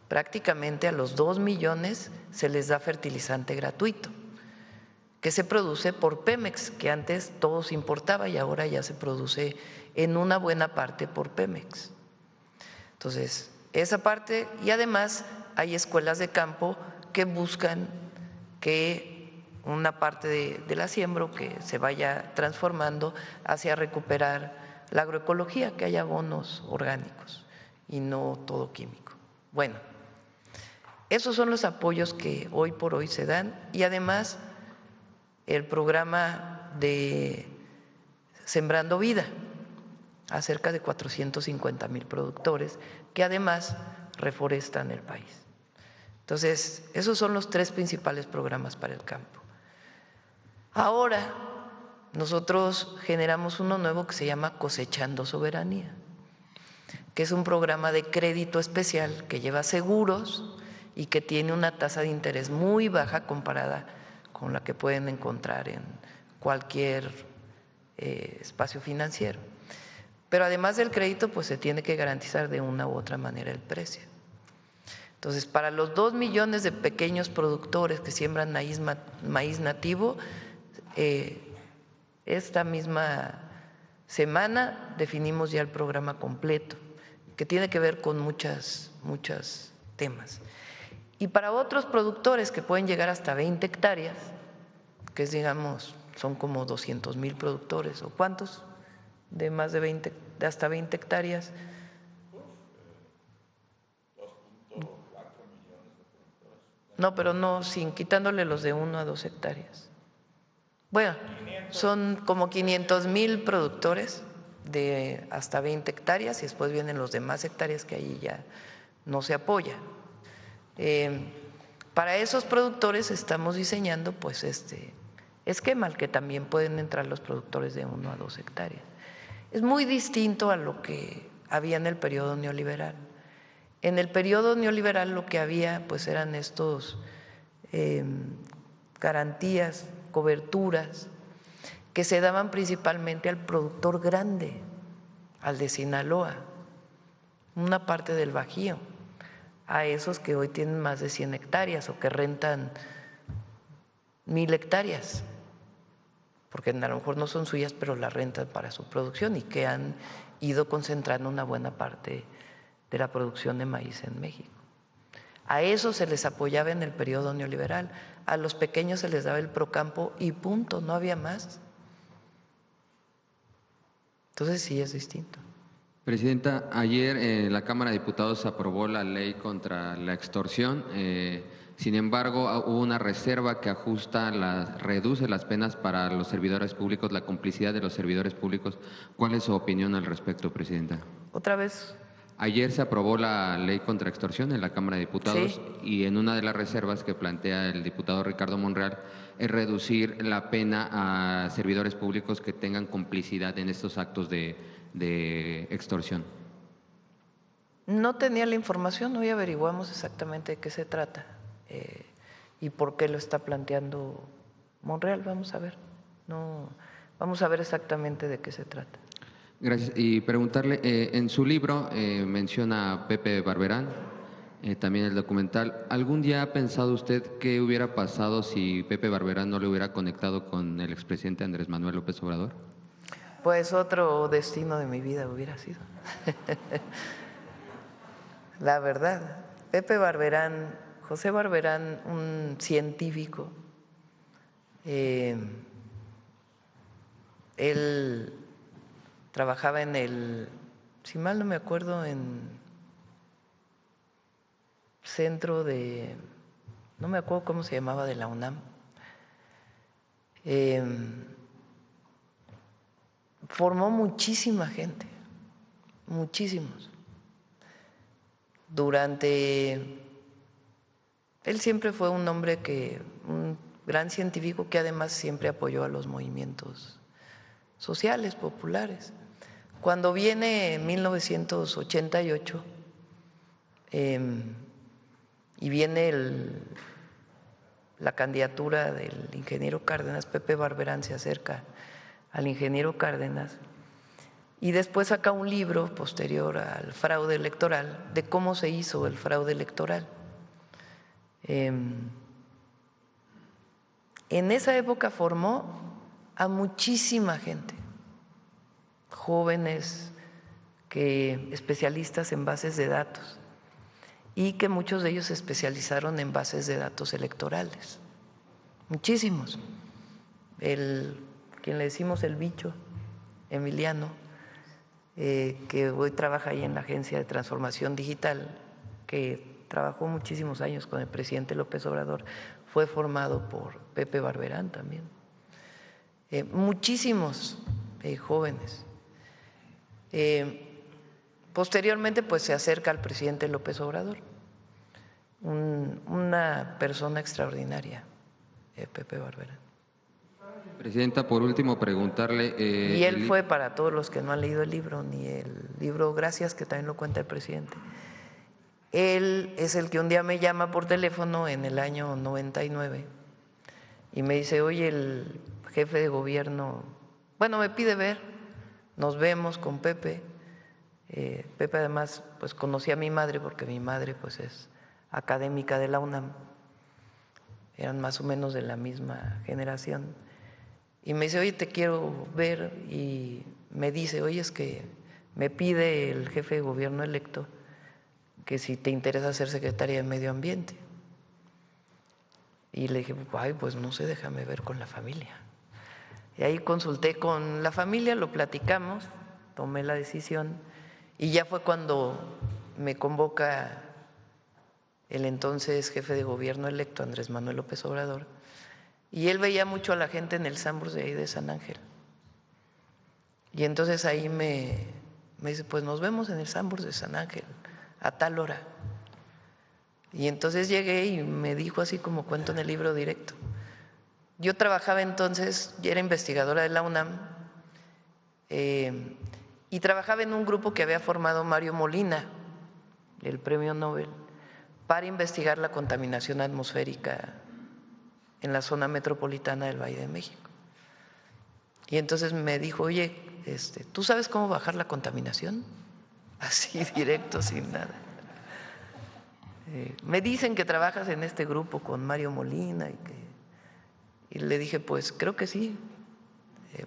Prácticamente a los 2 millones se les da fertilizante gratuito, que se produce por Pemex, que antes todo se importaba y ahora ya se produce en una buena parte por Pemex. Entonces, esa parte, y además hay escuelas de campo que buscan que una parte de la siembra que se vaya transformando hacia recuperar la agroecología, que haya abonos orgánicos y no todo químico. Bueno, esos son los apoyos que hoy por hoy se dan y además el programa de Sembrando Vida a cerca de 450,000 productores que además reforestan el país. Entonces, esos son los 3 principales programas para el campo. Ahora, nosotros generamos uno nuevo que se llama Cosechando Soberanía, que es un programa de crédito especial que lleva seguros y que tiene una tasa de interés muy baja comparada con la que pueden encontrar en cualquier espacio financiero. Pero además del crédito, pues se tiene que garantizar de una u otra manera el precio. Entonces, para los 2 millones de pequeños productores que siembran maíz nativo, esta misma semana definimos ya el programa completo, que tiene que ver con muchos temas. Y para otros productores que pueden llegar hasta 20 hectáreas, que es, digamos, son como 200,000 productores, ¿o cuántos? De más de hasta 20 hectáreas. No, pero no, sin quitándole los de 1 a 2 hectáreas. Bueno, son como 500,000 productores de hasta 20 hectáreas y después vienen los demás hectáreas que ahí ya no se apoya. Para esos productores estamos diseñando pues esquema al que también pueden entrar los productores de 1 a 2 hectáreas. Es muy distinto a lo que había en el periodo neoliberal. En el periodo neoliberal lo que había pues eran estos garantías, coberturas que se daban principalmente al productor grande, al de Sinaloa, una parte del Bajío, a esos que hoy tienen más de 100 hectáreas o que rentan 1,000 hectáreas, porque a lo mejor no son suyas, pero las rentan para su producción y que han ido concentrando una buena parte de la producción de maíz en México. A eso se les apoyaba en el periodo neoliberal, a los pequeños se les daba el Procampo y punto, no había más. Entonces sí es distinto. Presidenta, ayer en la Cámara de Diputados se aprobó la ley contra la extorsión. Sin embargo, hubo una reserva que reduce las penas para los servidores públicos, la complicidad de los servidores públicos. ¿Cuál es su opinión al respecto, Presidenta? ¿Otra vez? Ayer se aprobó la ley contra extorsión en la Cámara de Diputados, sí, y en una de las reservas que plantea el diputado Ricardo Monreal es reducir la pena a servidores públicos que tengan complicidad en estos actos de extorsión. No tenía la información, hoy averiguamos exactamente de qué se trata y por qué lo está planteando Monreal. Vamos a ver, vamos a ver exactamente de qué se trata. Gracias. Y preguntarle, en su libro menciona a Pepe Barberán, también el documental. ¿Algún día ha pensado usted qué hubiera pasado si Pepe Barberán no le hubiera conectado con el expresidente Andrés Manuel López Obrador? Pues otro destino de mi vida hubiera sido. La verdad, Pepe Barberán, José Barberán, un científico, él trabajaba en el, si mal no me acuerdo, en centro de, no me acuerdo cómo se llamaba, de la UNAM. Formó muchísima gente, muchísimos. Él siempre fue un hombre un gran científico que además siempre apoyó a los movimientos sociales, populares. Cuando viene en 1988 y viene la candidatura del ingeniero Cárdenas, Pepe Barberán se acerca al ingeniero Cárdenas y después saca un libro posterior al fraude electoral de cómo se hizo el fraude electoral. En esa época formó a muchísima gente, jóvenes, especialistas en bases de datos, y que muchos de ellos se especializaron en bases de datos electorales, muchísimos. Quien le decimos el bicho, Emiliano, que hoy trabaja ahí en la Agencia de Transformación Digital, que trabajó muchísimos años con el presidente López Obrador, fue formado por Pepe Barberán también. Muchísimos jóvenes. Posteriormente, pues se acerca al presidente López Obrador, una persona extraordinaria, Pepe Barberán. Presidenta, por último, preguntarle… y él fue, para todos los que no han leído el libro, ni el libro Gracias, que también lo cuenta el presidente, él es el que un día me llama por teléfono en el año 99 y me dice, oye, el jefe de gobierno, bueno, me pide ver, nos vemos con Pepe. Pepe además pues conocía a mi madre porque mi madre pues es académica de la UNAM, eran más o menos de la misma generación, y me dice, oye, te quiero ver, y me dice, oye, es que me pide el jefe de gobierno electo que si te interesa ser secretaria de Medio Ambiente. Y le dije, ay, pues no sé, déjame ver con la familia. Y ahí consulté con la familia, lo platicamos, tomé la decisión, y ya fue cuando me convoca el entonces jefe de gobierno electo, Andrés Manuel López Obrador, y él veía mucho a la gente en el Sanborns de ahí de San Ángel. Y entonces ahí me dice, pues nos vemos en el Sanborns de San Ángel a tal hora. Y entonces llegué y me dijo así como cuento en el libro directo, Yo trabajaba entonces, ya era investigadora de la UNAM, y trabajaba en un grupo que había formado Mario Molina, el premio Nobel, para investigar la contaminación atmosférica en la zona metropolitana del Valle de México. Y entonces me dijo, oye, ¿tú sabes cómo bajar la contaminación? Así directo, sin nada. Me dicen que trabajas en este grupo con Mario Molina y le dije, pues creo que sí,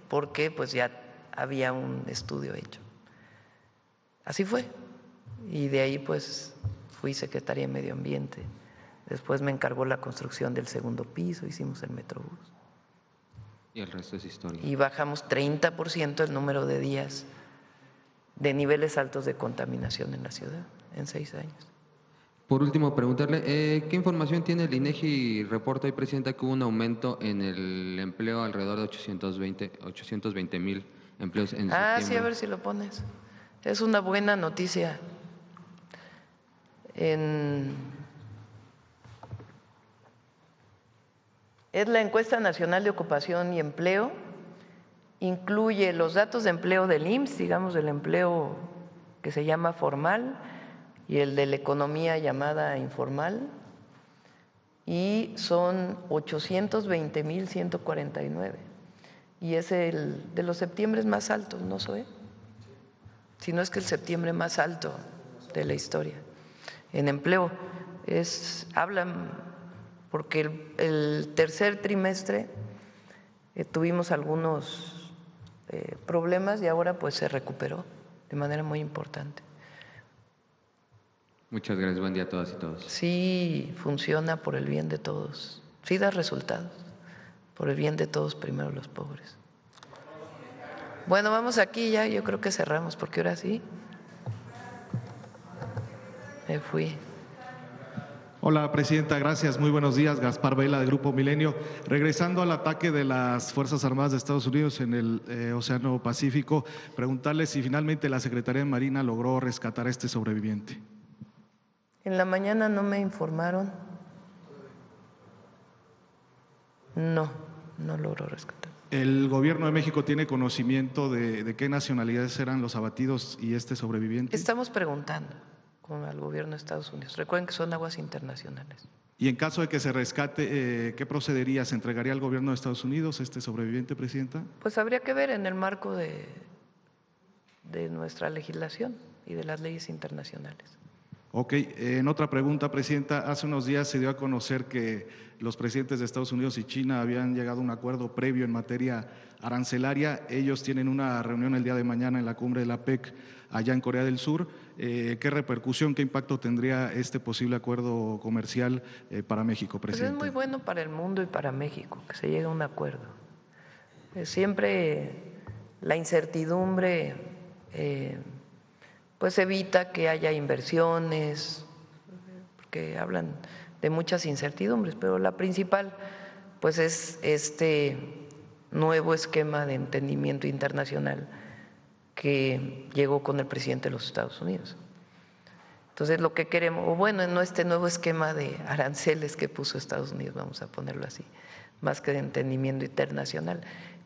porque pues ya había un estudio hecho. Así fue. Y de ahí pues fui secretaria de Medio Ambiente. Después me encargó la construcción del segundo piso, hicimos el Metrobús. Y el resto es historia. Y bajamos 30% el número de días de niveles altos de contaminación en la ciudad en 6 años. Por último, preguntarle, ¿qué información tiene el INEGI? Reporta hoy, Presidenta, que hubo un aumento en el empleo alrededor de 820,000 empleos en septiembre. Sí, a ver si lo pones. Es una buena noticia. Es la encuesta nacional de ocupación y empleo, incluye los datos de empleo del IMSS, digamos del empleo que se llama formal y el de la economía llamada informal, y son 820,149, y es el de los septiembres más altos, ¿no, Zoe? Si no es que el septiembre más alto de la historia en empleo. Hablan porque el tercer trimestre tuvimos algunos problemas y ahora pues se recuperó de manera muy importante. Muchas gracias, buen día a todas y todos. Sí, funciona por el bien de todos, sí da resultados, por el bien de todos, primero los pobres. Bueno, vamos aquí ya, yo creo que cerramos, porque ahora sí me fui. Hola, Presidenta, gracias. Muy buenos días. Gaspar Vela, de Grupo Milenio. Regresando al ataque de las Fuerzas Armadas de Estados Unidos en el Océano Pacífico, preguntarle si finalmente la Secretaría de Marina logró rescatar a este sobreviviente. En la mañana no me informaron. No logró rescatar. ¿El Gobierno de México tiene conocimiento de qué nacionalidades eran los abatidos y este sobreviviente? Estamos preguntando al Gobierno de Estados Unidos. Recuerden que son aguas internacionales. Y en caso de que se rescate, ¿qué procedería? ¿Se entregaría al Gobierno de Estados Unidos este sobreviviente, Presidenta? Pues habría que ver en el marco de nuestra legislación y de las leyes internacionales. Ok, en otra pregunta, Presidenta, hace unos días se dio a conocer que los presidentes de Estados Unidos y China habían llegado a un acuerdo previo en materia arancelaria. Ellos tienen una reunión el día de mañana en la cumbre de la PEC allá en Corea del Sur. ¿Qué repercusión, qué impacto tendría este posible acuerdo comercial para México, Presidenta? Pues es muy bueno para el mundo y para México que se llegue a un acuerdo. Siempre la incertidumbre pues evita que haya inversiones, porque hablan de muchas incertidumbres, pero la principal pues es este nuevo esquema de entendimiento internacional que llegó con el presidente de los Estados Unidos. Entonces lo que queremos, o bueno, no este nuevo esquema de aranceles que puso Estados Unidos, vamos a ponerlo así, más que de entendimiento internacional,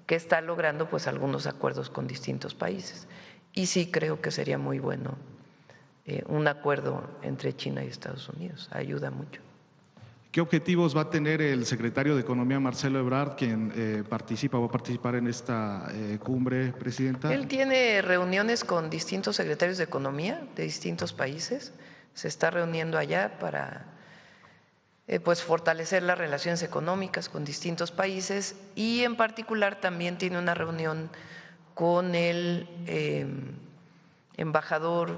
que está logrando pues algunos acuerdos con distintos países. Y sí creo que sería muy bueno un acuerdo entre China y Estados Unidos, ayuda mucho. ¿Qué objetivos va a tener el secretario de Economía, Marcelo Ebrard, quien va a participar en esta cumbre, Presidenta? Él tiene reuniones con distintos secretarios de Economía de distintos países, se está reuniendo allá para pues fortalecer las relaciones económicas con distintos países, y en particular también tiene una reunión con el embajador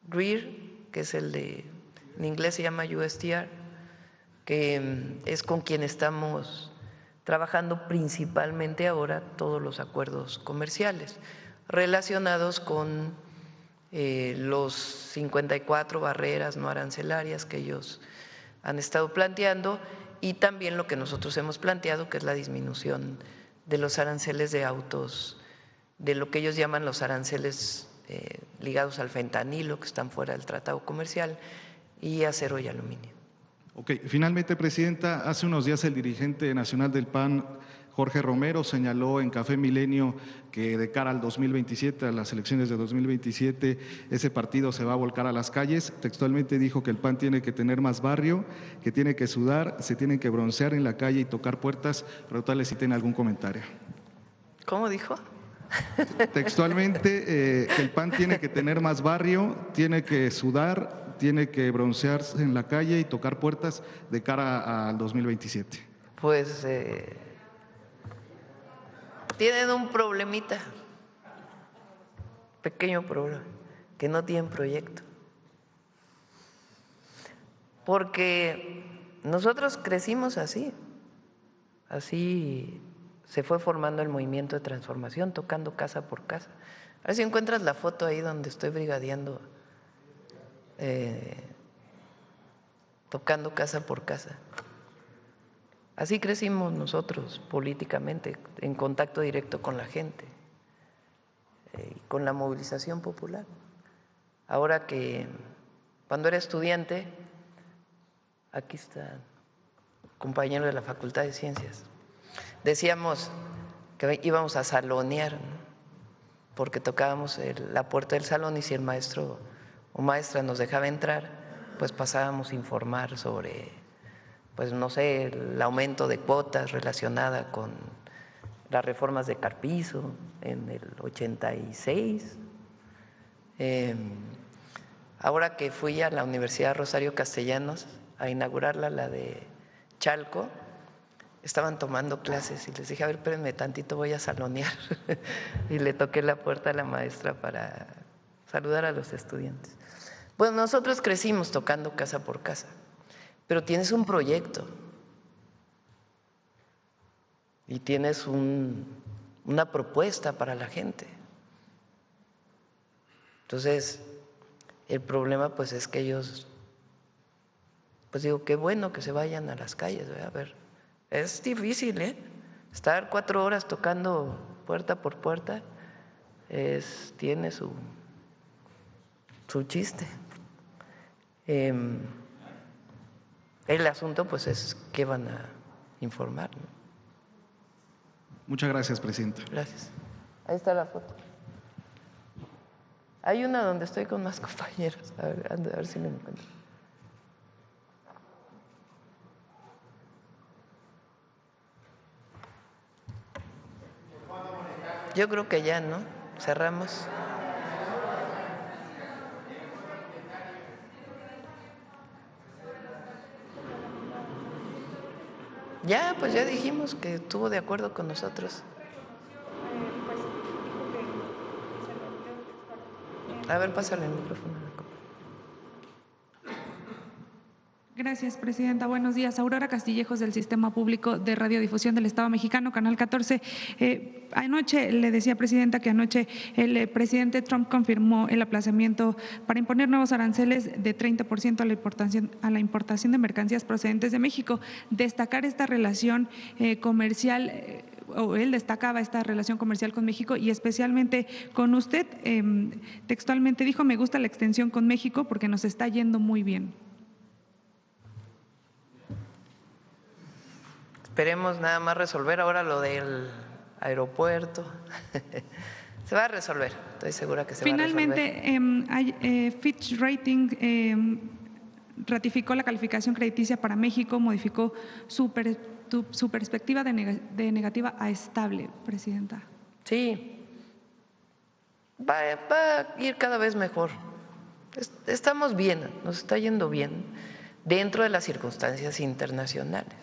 Greer, que es el de, en inglés se llama USTR, que es con quien estamos trabajando principalmente ahora todos los acuerdos comerciales relacionados con los 54 barreras no arancelarias que ellos han estado planteando, y también lo que nosotros hemos planteado, que es la disminución de los aranceles de autos, de lo que ellos llaman los aranceles ligados al fentanilo, que están fuera del tratado comercial, y acero y aluminio. Ok, finalmente, Presidenta, hace unos días el dirigente nacional del PAN, Jorge Romero, señaló en Café Milenio que de cara al 2027, a las elecciones de 2027, ese partido se va a volcar a las calles. Textualmente dijo que el PAN tiene que tener más barrio, que tiene que sudar, se tienen que broncear en la calle y tocar puertas. Preguntarle si tiene algún comentario. ¿Cómo dijo? Textualmente, que el PAN tiene que tener más barrio, tiene que sudar, tiene que broncearse en la calle y tocar puertas de cara al 2027. Pues tienen un problemita, pequeño problema, que no tienen proyecto. Porque nosotros crecimos así se fue formando el movimiento de transformación, tocando casa por casa. A ver si encuentras la foto ahí donde estoy brigadeando, tocando casa por casa. Así crecimos nosotros políticamente, en contacto directo con la gente, con la movilización popular. Ahora que cuando era estudiante, aquí está, compañero de la Facultad de Ciencias, decíamos que íbamos a salonear, ¿no? Porque tocábamos la puerta del salón y si el maestro o maestra nos dejaba entrar, pues pasábamos a informar sobre, pues no sé, el aumento de cuotas relacionada con las reformas de Carpizo en el 86. Ahora que fui a la Universidad Rosario Castellanos a inaugurarla, la de Chalco, estaban tomando clases y les dije, a ver, espérenme tantito, voy a salonear. Y le toqué la puerta a la maestra para saludar a los estudiantes. Bueno, nosotros crecimos tocando casa por casa, pero tienes un proyecto y tienes una propuesta para la gente. Entonces, el problema pues es que ellos, pues digo, qué bueno que se vayan a las calles, ¿verdad? A ver. Es difícil, estar 4 horas tocando puerta por puerta tiene su chiste. El asunto pues es qué van a informar, ¿no? Muchas gracias, Presidenta. Gracias. Ahí está la foto. Hay una donde estoy con más compañeros. A ver si me encuentro. Yo creo que ya, ¿no? Cerramos. Ya, pues ya dijimos que estuvo de acuerdo con nosotros. A ver, pásale el micrófono. Gracias, Presidenta. Buenos días. Aurora Castillejos, del Sistema Público de Radiodifusión del Estado Mexicano, Canal 14. Anoche le decía, Presidenta, que anoche el presidente Trump confirmó el aplazamiento para imponer nuevos aranceles de 30% a la importación de mercancías procedentes de México. Destacar esta relación comercial, o él destacaba esta relación comercial con México y especialmente con usted. Textualmente dijo, me gusta la extensión con México porque nos está yendo muy bien. Esperemos nada más resolver ahora lo del aeropuerto. Se va a resolver, estoy segura que se va a resolver. Finalmente, Fitch Rating ratificó la calificación crediticia para México, modificó su perspectiva de negativa a estable, Presidenta. Sí, va a ir cada vez mejor. Estamos bien, nos está yendo bien dentro de las circunstancias internacionales.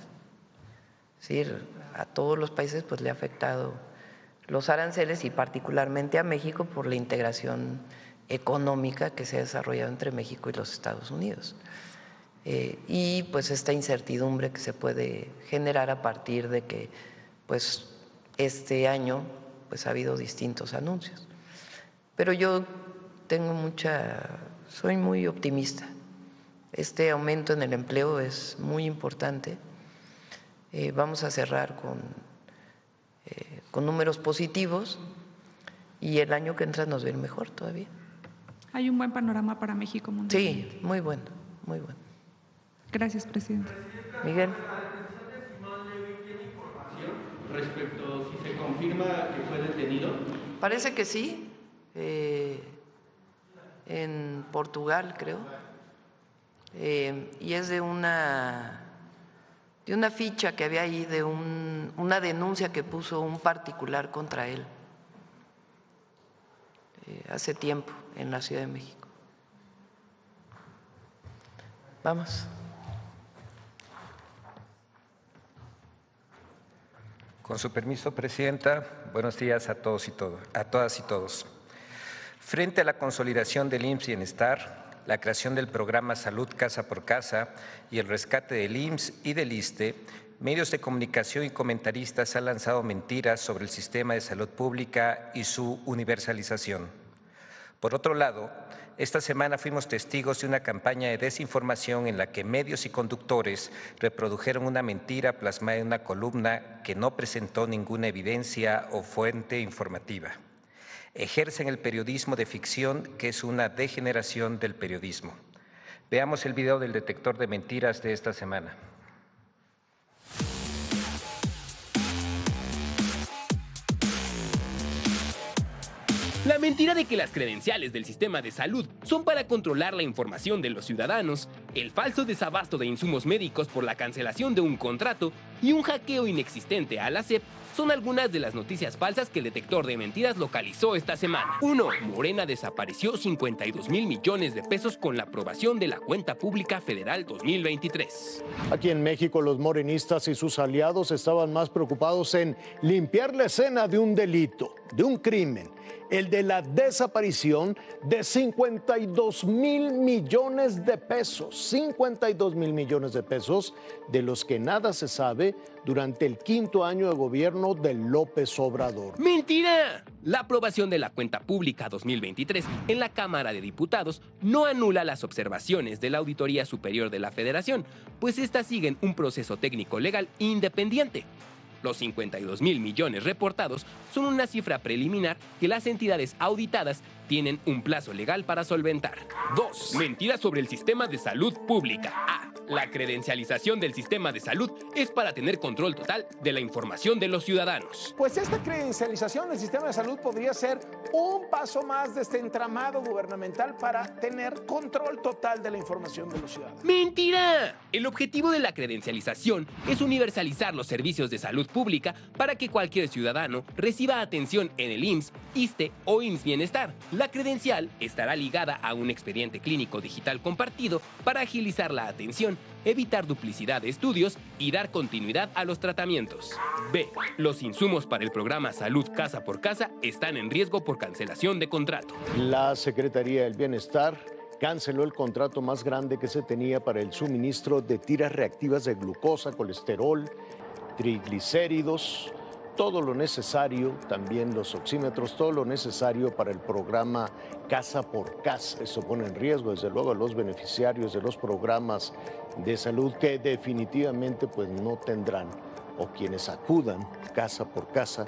Es decir, a todos los países pues le ha afectado los aranceles y particularmente a México por la integración económica que se ha desarrollado entre México y los Estados Unidos. Y pues esta incertidumbre que se puede generar a partir de que pues este año pues ha habido distintos anuncios. Pero yo soy muy optimista. Este aumento en el empleo es muy importante. Vamos a cerrar con números positivos y el año que entra nos va a ir mejor todavía. Hay un buen panorama para México mundialmente. Sí, muy bueno, muy bueno. Gracias, presidente. Miguel. Respecto si se confirma que fue detenido. Parece que sí, en Portugal creo, y es de una ficha que había ahí, de una denuncia que puso un particular contra él hace tiempo en la Ciudad de México. Vamos. Con su permiso, Presidenta, buenos días a todos y todas y todos. Frente a la consolidación del IMSS Bienestar, la creación del programa Salud Casa por Casa y el rescate del IMSS y del ISSSTE, medios de comunicación y comentaristas han lanzado mentiras sobre el sistema de salud pública y su universalización. Por otro lado, esta semana fuimos testigos de una campaña de desinformación en la que medios y conductores reprodujeron una mentira plasmada en una columna que no presentó ninguna evidencia o fuente informativa. Ejercen el periodismo de ficción, que es una degeneración del periodismo. Veamos el video del detector de mentiras de esta semana. La mentira de que las credenciales del sistema de salud son para controlar la información de los ciudadanos, el falso desabasto de insumos médicos por la cancelación de un contrato y un hackeo inexistente a la SEP son algunas de las noticias falsas que el detector de mentiras localizó esta semana. 1. Morena desapareció 52,000 millones de pesos con la aprobación de la Cuenta Pública Federal 2023. Aquí en México, los morenistas y sus aliados estaban más preocupados en limpiar la escena de un delito, de un crimen, el de la desaparición de 52,000 millones de pesos. 52,000 millones de pesos, de los que nada se sabe durante el 5º año de gobierno de López Obrador. ¡Mentira! La aprobación de la Cuenta Pública 2023 en la Cámara de Diputados no anula las observaciones de la Auditoría Superior de la Federación, pues éstas siguen un proceso técnico legal independiente. Los 52,000 millones reportados son una cifra preliminar que las entidades auditadas tienen un plazo legal para solventar. 2. Mentiras sobre el sistema de salud pública. A. La credencialización del sistema de salud es para tener control total de la información de los ciudadanos. Pues esta credencialización del sistema de salud podría ser un paso más de este entramado gubernamental para tener control total de la información de los ciudadanos. ¡Mentira! El objetivo de la credencialización es universalizar los servicios de salud pública para que cualquier ciudadano reciba atención en el IMSS, ISSSTE o IMSS Bienestar. La credencial estará ligada a un expediente clínico digital compartido para agilizar la atención, evitar duplicidad de estudios y dar continuidad a los tratamientos. B. Los insumos para el programa Salud Casa por Casa están en riesgo por cancelación de contrato. La Secretaría del Bienestar canceló el contrato más grande que se tenía para el suministro de tiras reactivas de glucosa, colesterol, triglicéridos, todo lo necesario, también los oxímetros, todo lo necesario para el programa Casa por Casa. Eso pone en riesgo, desde luego, a los beneficiarios de los programas de salud que definitivamente pues no tendrán, o quienes acudan casa por casa,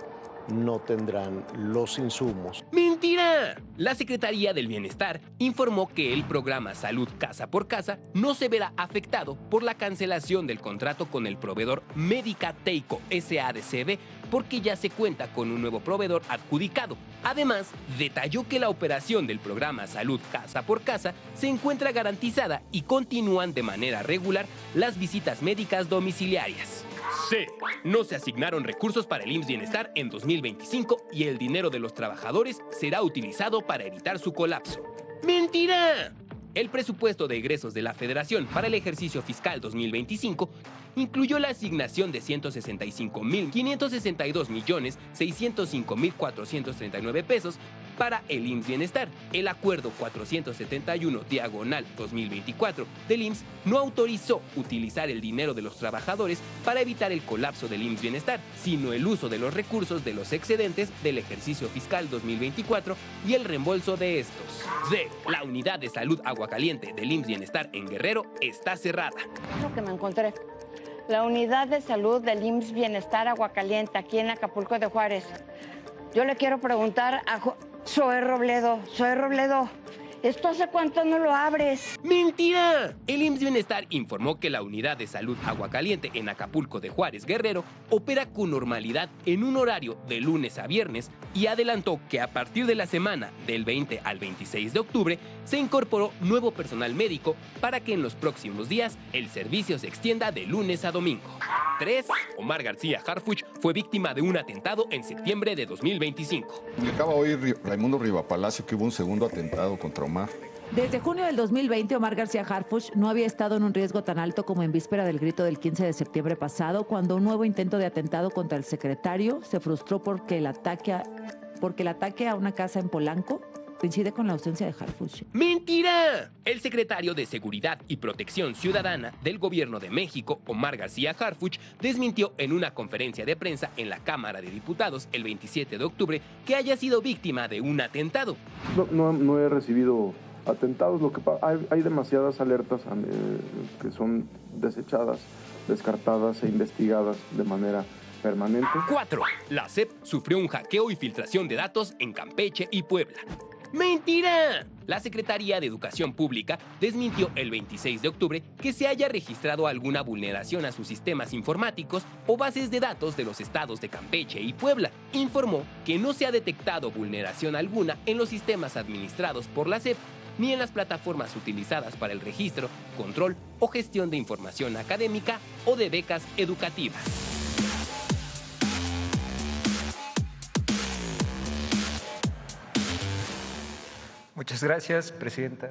no tendrán los insumos. ¡Mentira! La Secretaría del Bienestar informó que el programa Salud Casa por Casa no se verá afectado por la cancelación del contrato con el proveedor Médica Teico SADCB, porque ya se cuenta con un nuevo proveedor adjudicado. Además, detalló que la operación del programa Salud Casa por Casa se encuentra garantizada y continúan de manera regular las visitas médicas domiciliarias. C. No se asignaron recursos para el IMSS Bienestar en 2025 y el dinero de los trabajadores será utilizado para evitar su colapso. ¡Mentira! El presupuesto de egresos de la Federación para el ejercicio fiscal 2025 incluyó la asignación de 165.562.605.439 pesos para el IMSS Bienestar. El acuerdo 471/2024 del IMSS no autorizó utilizar el dinero de los trabajadores para evitar el colapso del IMSS Bienestar, sino el uso de los recursos de los excedentes del ejercicio fiscal 2024 y el reembolso de estos. D. La unidad de salud Aguacaliente del IMSS Bienestar en Guerrero está cerrada. Es lo que me encontré. La unidad de salud del IMSS Bienestar Aguacaliente, aquí en Acapulco de Juárez. Yo le quiero preguntar a Zoé Robledo, ¿Esto hace cuánto no lo abres? ¡Mentira! El IMSS Bienestar informó que la Unidad de Salud Aguacaliente en Acapulco de Juárez, Guerrero, opera con normalidad en un horario de lunes a viernes y adelantó que a partir de la semana del 20 al 26 de octubre se incorporó nuevo personal médico para que en los próximos días el servicio se extienda de lunes a domingo. 3. Omar García Harfuch fue víctima de un atentado en septiembre de 2025. Publicaba hoy Raimundo Rivapalacio que hubo un segundo atentado contra Omar. Desde junio del 2020, Omar García Harfuch no había estado en un riesgo tan alto como en víspera del grito del 15 de septiembre pasado, cuando un nuevo intento de atentado contra el secretario se frustró porque el ataque a una casa en Polanco coincide con la ausencia de Harfuch. ¡Mentira! El secretario de Seguridad y Protección Ciudadana del Gobierno de México, Omar García Harfuch, desmintió en una conferencia de prensa en la Cámara de Diputados el 27 de octubre que haya sido víctima de un atentado. No he recibido atentados, lo que hay demasiadas alertas que son desechadas, descartadas e investigadas de manera permanente. 4. La SEP sufrió un hackeo y filtración de datos en Campeche y Puebla. ¡Mentira! La Secretaría de Educación Pública desmintió el 26 de octubre que se haya registrado alguna vulneración a sus sistemas informáticos o bases de datos de los estados de Campeche y Puebla. Informó que no se ha detectado vulneración alguna en los sistemas administrados por la SEP ni en las plataformas utilizadas para el registro, control o gestión de información académica o de becas educativas. Muchas gracias, presidenta.